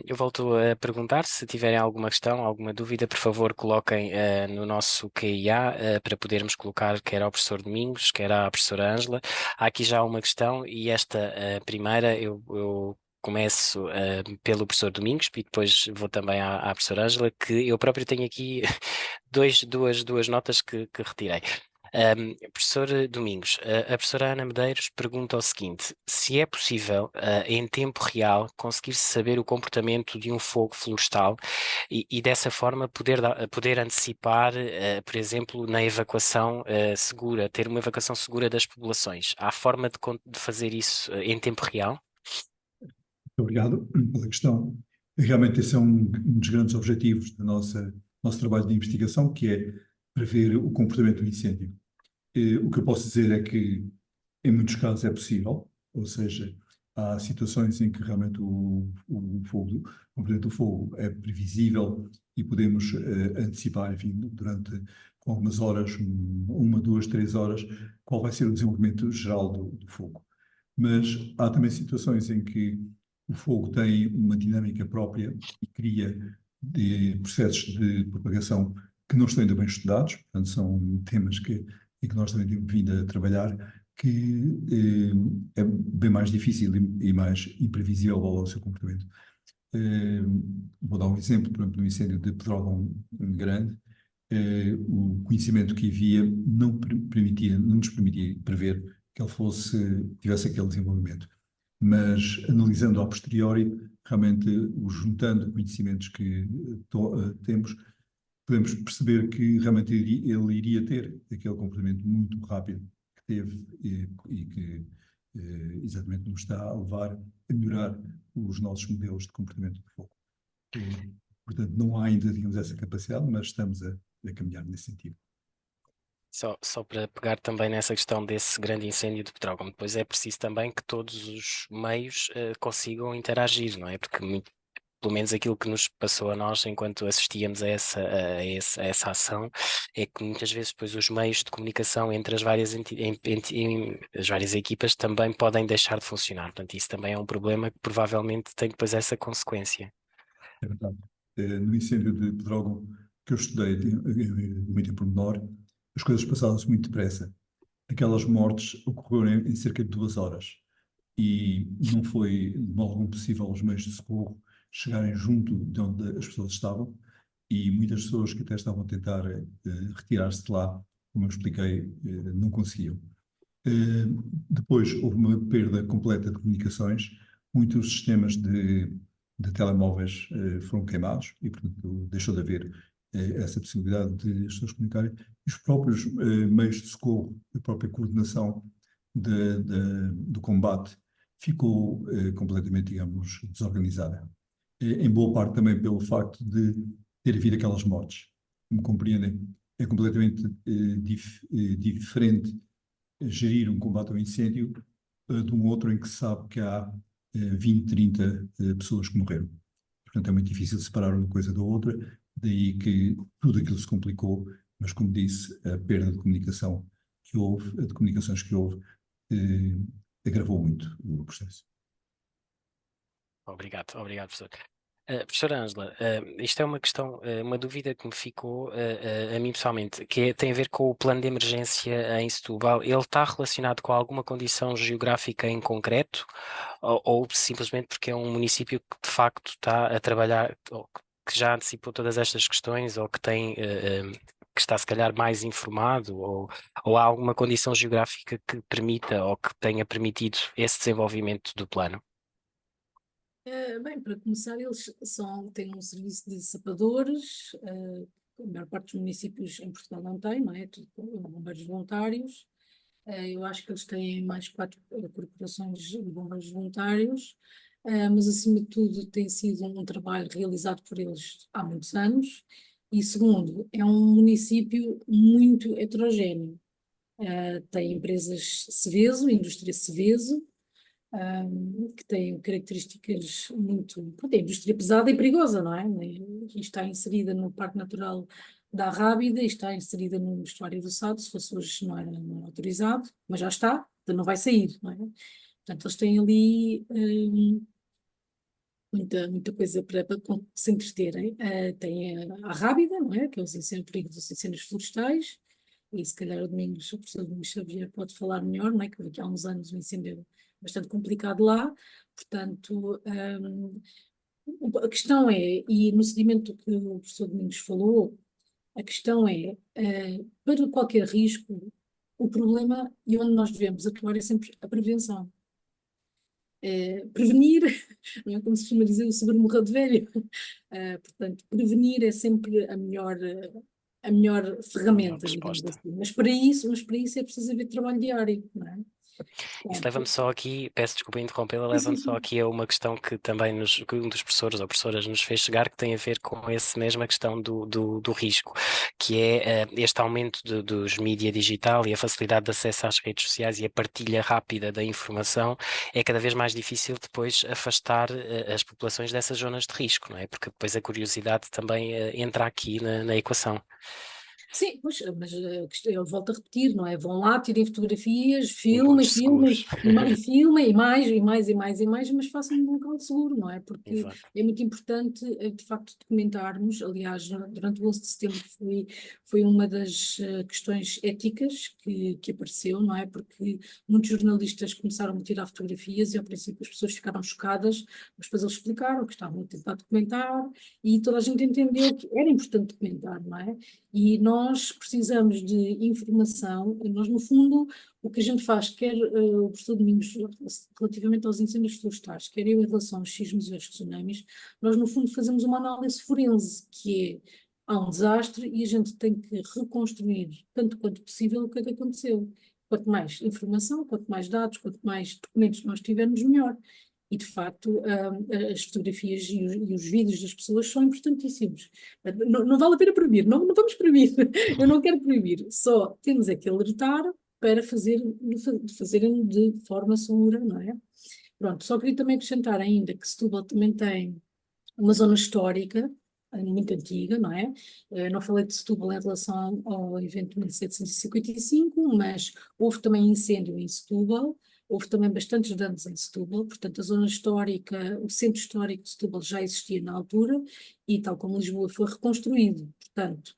Eu volto a perguntar, se tiverem alguma questão, alguma dúvida, por favor, coloquem no nosso QIA para podermos colocar quer ao professor Domingos, quer à professora Ângela. Há aqui já uma questão e esta primeira eu começo pelo professor Domingos e depois vou também à professora Ângela, que eu próprio tenho aqui duas notas que retirei. Professor Domingos, a professora Ana Medeiros pergunta o seguinte: se é possível, em tempo real, conseguir saber o comportamento de um fogo florestal e dessa forma poder antecipar, por exemplo, na evacuação segura, ter uma evacuação segura das populações. Há forma de fazer isso em tempo real? Muito obrigado pela questão. Realmente esse é um dos grandes objetivos do nosso trabalho de investigação, que é prever o comportamento do incêndio. O que eu posso dizer é que, em muitos casos, é possível, ou seja, há situações em que realmente o comportamento do fogo é previsível e podemos antecipar, enfim, durante algumas horas, 1, 2, 3 horas, qual vai ser o desenvolvimento geral do fogo. Mas há também situações em que o fogo tem uma dinâmica própria e cria processos de propagação que não estão ainda bem estudados, portanto são temas em que nós também temos vindo a trabalhar, que é bem mais difícil e mais imprevisível o seu comportamento. Vou dar um exemplo, por exemplo, no incêndio de Pedrógão Grande, o conhecimento que havia não nos permitia prever que ele tivesse aquele desenvolvimento. Mas, analisando a posteriori, realmente, juntando conhecimentos que temos, podemos perceber que realmente ele iria ter aquele comportamento muito rápido que teve e que exatamente nos está a levar a melhorar os nossos modelos de comportamento de fogo. Portanto, não há ainda, digamos, essa capacidade, mas estamos a caminhar nesse sentido. Só para pegar também nessa questão desse grande incêndio de Petrógão, depois é preciso também que todos os meios consigam interagir, não é? Porque pelo menos aquilo que nos passou a nós enquanto assistíamos a essa ação, é que muitas vezes depois os meios de comunicação entre as várias, as várias equipas também podem deixar de funcionar. Portanto, isso também é um problema que provavelmente tem depois essa consequência. É verdade. No incêndio de Pedrógão, que eu estudei muito em pormenor, as coisas passaram-se muito depressa. Aquelas mortes ocorreram em cerca de 2 horas e não foi de modo algum possível os meios de socorro chegarem junto de onde as pessoas estavam e muitas pessoas que até estavam a tentar retirar-se de lá, como eu expliquei, não conseguiam. Depois houve uma perda completa de comunicações, muitos sistemas de telemóveis foram queimados e, portanto, deixou de haver essa possibilidade de as pessoas comunicarem. Os próprios meios de socorro, a própria coordenação do combate ficou completamente, digamos, desorganizada. Em boa parte também pelo facto de ter havido aquelas mortes. Como compreendem, é completamente diferente gerir um combate ao incêndio de um outro em que se sabe que há 20, 30 pessoas que morreram. Portanto, é muito difícil separar uma coisa da outra, daí que tudo aquilo se complicou, mas como disse, a perda de comunicação que houve, de comunicações que houve, agravou muito o processo. Obrigado, professor. Professora Ângela, isto é uma questão, uma dúvida que me ficou a mim pessoalmente, que tem a ver com o plano de emergência em Setúbal. Ele está relacionado com alguma condição geográfica em concreto ou simplesmente porque é um município que de facto está a trabalhar, ou que já antecipou todas estas questões ou que tem, que está se calhar mais informado ou há alguma condição geográfica que permita ou que tenha permitido esse desenvolvimento do plano? Bem, para começar, eles têm um serviço de sapadores, a maior parte dos municípios em Portugal não tem, não é? Tudo com bombeiros voluntários. Eu acho que eles têm mais 4 corporações de bombeiros voluntários, mas acima de tudo tem sido um trabalho realizado por eles há muitos anos. E segundo, é um município muito heterogéneo. Tem empresas Seveso, indústria Seveso, que tem características muito. Pronto, é indústria pesada e perigosa, não é? E está inserida no Parque Natural da Arrábida e está inserida no estuário do Sado, se fosse hoje não é autorizado, mas já está, então não vai sair, não é? Portanto, eles têm ali muita coisa para se entreterem. Tem a Arrábida, não é? Que é o perigo dos incêndios florestais, e se calhar o professor Domingos Xavier pode falar melhor, não é? Que há uns anos um incêndio bastante complicado lá, portanto, a questão é, e no seguimento que o professor Domingos falou, a questão é, para qualquer risco, o problema e onde nós devemos atuar é sempre a prevenção. Prevenir, não é como se costuma dizer, o seguro morreu de velho. Portanto, prevenir é sempre a melhor ferramenta, digamos assim. Mas para isso é preciso haver trabalho diário, não é? Isso leva-me só aqui, peço desculpa interrompê-la, leva-me só aqui a uma questão que também que um dos professores ou professoras nos fez chegar, que tem a ver com essa mesma questão do risco, que é este aumento dos mídia digital e a facilidade de acesso às redes sociais e a partilha rápida da informação é cada vez mais difícil depois afastar as populações dessas zonas de risco, não é? Porque depois a curiosidade também entra aqui na equação. Sim, pois, mas eu volto a repetir, não é? Vão lá, tirem fotografias, Em filmem, pontos filmem, seguros. e filmem, e mais, e mais, e mais, e mais, mas façam num local seguro, não é? Porque Exato. é muito importante, de facto, documentarmos. Aliás, durante o 11 de setembro foi uma das questões éticas que apareceu, não é? Porque muitos jornalistas começaram a tirar fotografias e, ao princípio, as pessoas ficaram chocadas, mas depois eles explicaram que estavam a tentar documentar e toda a gente entendeu que era importante documentar, não é? E nós precisamos de informação. Nós, no fundo, o que a gente faz, quer o professor Domingos, relativamente aos incêndios florestais, quer eu em relação aos sismos e aos tsunamis, nós, no fundo, fazemos uma análise forense, que é, há um desastre e a gente tem que reconstruir, tanto quanto possível, o que é que aconteceu. Quanto mais informação, quanto mais dados, quanto mais documentos nós tivermos, melhor. E, de facto, as fotografias e os vídeos das pessoas são importantíssimos. Não, não vale a pena proibir, não, não vamos proibir. Eu não quero proibir, só temos é que alertar para fazerem de forma segura, não é? Pronto, só queria também acrescentar ainda que Setúbal também tem uma zona histórica, muito antiga, não é? Não falei de Setúbal em relação ao evento de 1755, mas houve também incêndio em Setúbal, houve também bastantes danos em Setúbal, portanto a zona histórica, o centro histórico de Setúbal já existia na altura e tal como Lisboa foi reconstruído, portanto,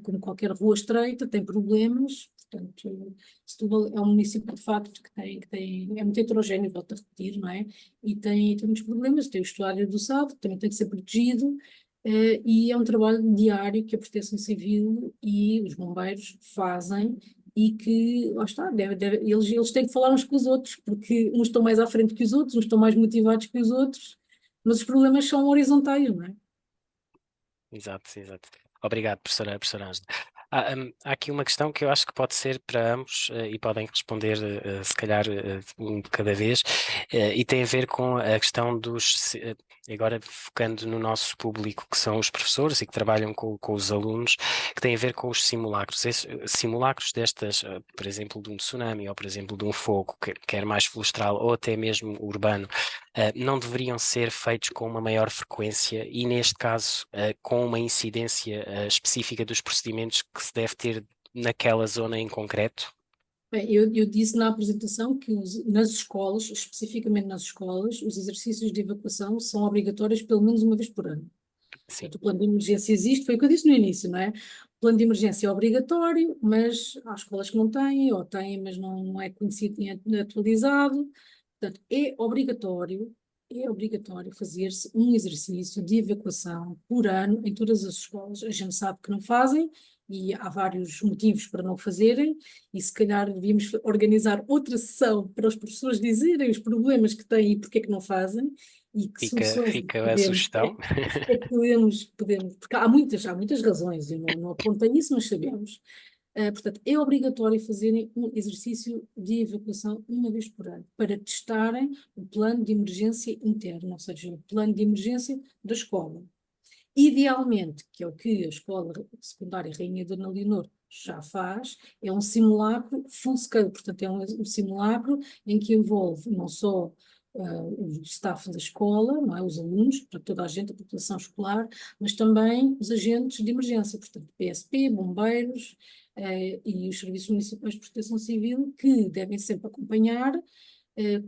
como qualquer rua estreita tem problemas, portanto Setúbal é um município de facto é muito heterogéneo, volto a repetir, não é? E tem muitos problemas, tem o estuário do Sado, que também tem que ser protegido, e é um trabalho diário que a Proteção Civil e os bombeiros fazem e que, lá está, eles têm que falar uns com os outros, porque uns estão mais à frente que os outros, uns estão mais motivados que os outros, mas os problemas são horizontais, não é? Exato, exato. Obrigado, professora Ângela. Há aqui uma questão que eu acho que pode ser para ambos e podem responder, se calhar, um de cada vez, e tem a ver com a questão agora focando no nosso público, que são os professores e que trabalham com os alunos, que tem a ver com os simulacros. Simulacros destas, por exemplo, de um tsunami ou, por exemplo, de um fogo, quer mais florestal ou até mesmo urbano, não deveriam ser feitos com uma maior frequência e, neste caso, com uma incidência específica dos procedimentos que se deve ter naquela zona em concreto? Bem, eu disse na apresentação que nas escolas, especificamente nas escolas, os exercícios de evacuação são obrigatórios pelo menos uma vez por ano. Sim, Portanto, o plano de emergência existe, foi o que eu disse no início, não é? O plano de emergência é obrigatório, mas há escolas que não têm, ou têm, mas não é conhecido nem atualizado. Portanto, é obrigatório fazer-se um exercício de evacuação por ano em todas as escolas. A gente sabe que não fazem, e há vários motivos para não fazerem, e se calhar devíamos organizar outra sessão para os professores dizerem os problemas que têm e porque é que não fazem, e que soluções fica a podemos, sugestão. podemos, porque há muitas razões, eu não apontei isso, mas sabemos. Portanto, é obrigatório fazerem um exercício de evacuação uma vez por ano, para testarem o plano de emergência interno, ou seja, o plano de emergência da escola. Idealmente, que é o que a Escola Secundária Rainha Dona Leonor já faz, é um simulacro full scale, portanto é um simulacro em que envolve não só o staff da escola, não é, os alunos, portanto toda a gente, a população escolar, mas também os agentes de emergência, portanto PSP, bombeiros e os serviços municipais de proteção civil, que devem sempre acompanhar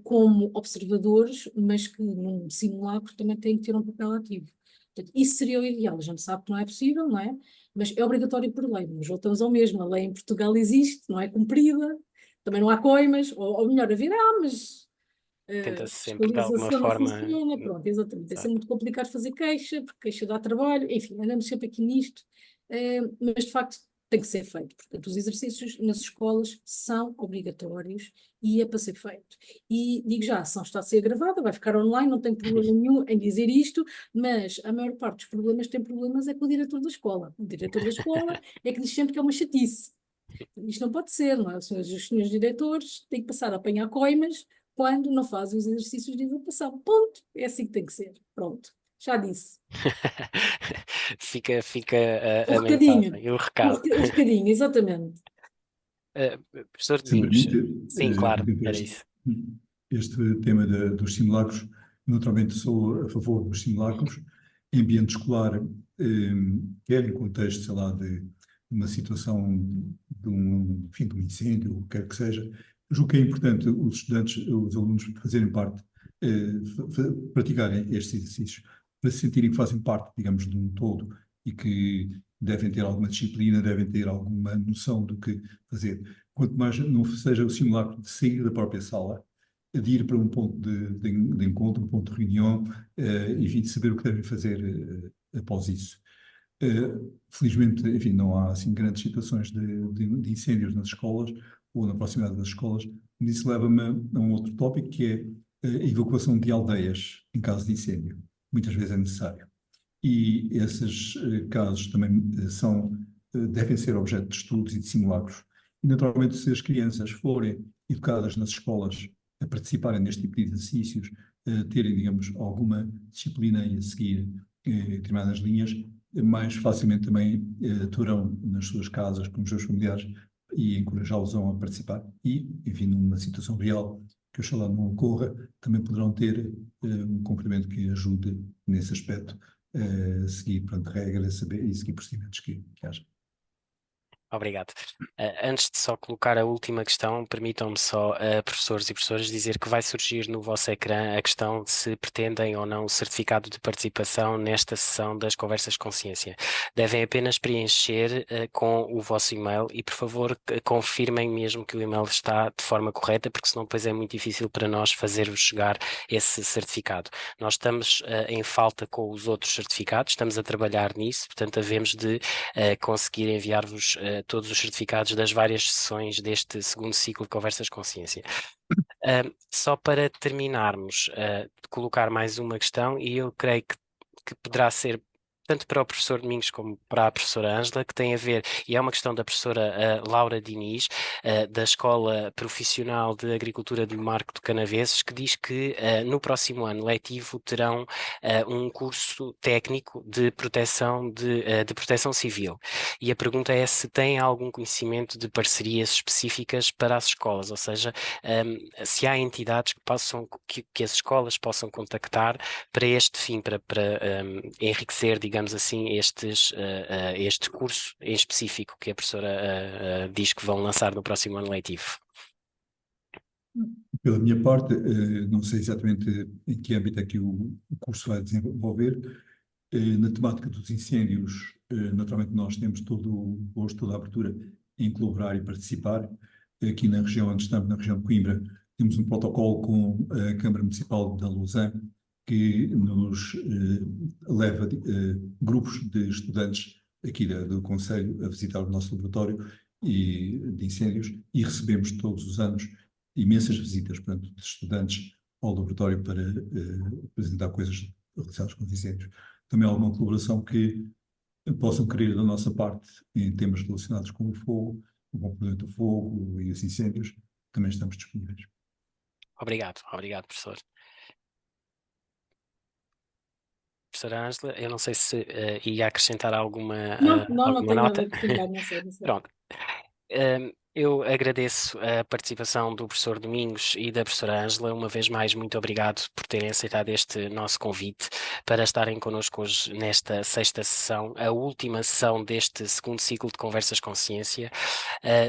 como observadores, mas que num simulacro também têm que ter um papel ativo. Portanto, isso seria o ideal. A gente sabe que não é possível, não é? Mas é obrigatório por lei. Mas voltamos ao mesmo. A lei em Portugal existe, não é cumprida. Também não há coimas, ou melhor, haverá, mas Tenta-se a sempre, de alguma fiscalização não forma. funciona. Pronto, exatamente. É Exato. sempre muito complicado fazer queixa, porque queixa dá trabalho. Enfim, andamos sempre aqui nisto. Mas, de facto, tem que ser feito. Portanto, os exercícios nas escolas são obrigatórios e é para ser feito. E digo já, a sessão está a ser gravada, vai ficar online, não tem problema nenhum em dizer isto, mas a maior parte dos problemas tem problemas é com o diretor da escola. O diretor da escola é que diz sempre que é uma chatice. Isto não pode ser, não é? Os senhores diretores têm que passar a apanhar coimas quando não fazem os exercícios de evacuação. Ponto. É assim que tem que ser. Pronto. Já disse. Fica O a mensagem recadinho. e o recado. O recadinho, exatamente. Professor Se me Domingos, permite, sim, claro, portanto, era isso. este tema dos simulacros, naturalmente sou a favor dos simulacros, em ambiente escolar, quer em contexto, sei lá, de uma situação de um fim de um incêndio, o que quer que seja, julgo que é importante os estudantes, os alunos fazerem parte, praticarem estes exercícios, para se sentirem que fazem parte, digamos, de um todo e que devem ter alguma disciplina, devem ter alguma noção do que fazer. Quanto mais não seja o simulacro de sair da própria sala, de ir para um ponto de encontro, um ponto de reunião, enfim, de saber o que devem fazer após isso. Felizmente, enfim, não há assim grandes situações de incêndios nas escolas ou na proximidade das escolas, mas isso leva-me a um outro tópico que é a evacuação de aldeias em caso de incêndio. Muitas vezes é necessário. E esses casos também devem ser objeto de estudos e de simulacros. E, naturalmente, se as crianças forem educadas nas escolas a participarem neste tipo de exercícios, terem, digamos, alguma disciplina e a seguir determinadas linhas, mais facilmente também atuarão nas suas casas com os seus familiares e encorajá-los a participar. E, enfim, numa situação real que oxalá não ocorra, também poderão ter um complemento que ajude nesse aspecto a seguir, portanto, regras saber, e seguir procedimentos que haja. Obrigado. Antes de só colocar a última questão, permitam-me só, professores e professoras, dizer que vai surgir no vosso ecrã a questão de se pretendem ou não o certificado de participação nesta sessão das Conversas com Ciência. Devem apenas preencher com o vosso e-mail e, por favor, confirmem mesmo que o e-mail está de forma correta, porque senão depois é muito difícil para nós fazer-vos chegar esse certificado. Nós estamos em falta com os outros certificados, estamos a trabalhar nisso, portanto, havemos de conseguir enviar-vos todos os certificados das várias sessões deste segundo ciclo de Conversas com Ciência. Só para terminarmos, colocar mais uma questão, e eu creio que poderá ser tanto para o professor Domingos como para a professora Ângela, que tem a ver, e é uma questão da professora Laura Diniz, da Escola Profissional de Agricultura de Marco de Canaveses, que diz que no próximo ano letivo terão um curso técnico de proteção civil. E a pergunta é se têm algum conhecimento de parcerias específicas para as escolas, ou seja, se há entidades que as escolas possam contactar para este fim, para enriquecer, digamos assim, este curso em específico que a professora diz que vão lançar no próximo ano letivo. Pela minha parte, não sei exatamente em que âmbito é que o curso vai desenvolver. Na temática dos incêndios, naturalmente nós temos todo o gosto, toda a abertura em colaborar e participar. Aqui na região onde estamos, na região de Coimbra, temos um protocolo com a Câmara Municipal da Lousã, que nos leva grupos de estudantes aqui do Conselho a visitar o nosso laboratório de incêndios, e recebemos todos os anos imensas visitas, portanto, de estudantes ao laboratório para apresentar coisas relacionadas com os incêndios. Também há alguma colaboração que possam querer da nossa parte em temas relacionados com o fogo, o componente do fogo e os incêndios, também estamos disponíveis. Obrigado, professor. Professora Ângela, eu não sei se ia acrescentar alguma Não alguma tenho nada nota. a acrescentar, não sei. Pronto. Eu agradeço a participação do professor Domingos e da professora Ângela. Uma vez mais, muito obrigado por terem aceitado este nosso convite para estarem connosco hoje nesta sexta sessão, a última sessão deste segundo ciclo de Conversas com Ciência.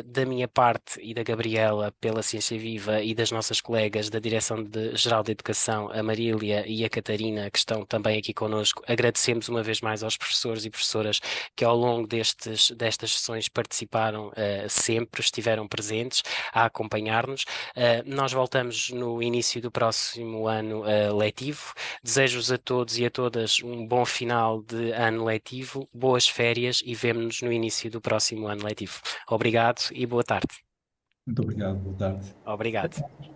Da minha parte e da Gabriela, pela Ciência Viva, e das nossas colegas da Direção-Geral de Educação, a Marília e a Catarina, que estão também aqui connosco, agradecemos uma vez mais aos professores e professoras que ao longo destas sessões participaram sempre, estiveram presentes a acompanhar-nos. Nós voltamos no início do próximo ano letivo. Desejo-vos a todos e a todas um bom final de ano letivo, boas férias e vemo-nos no início do próximo ano letivo. Obrigado e boa tarde. Muito obrigado, boa tarde. Obrigado.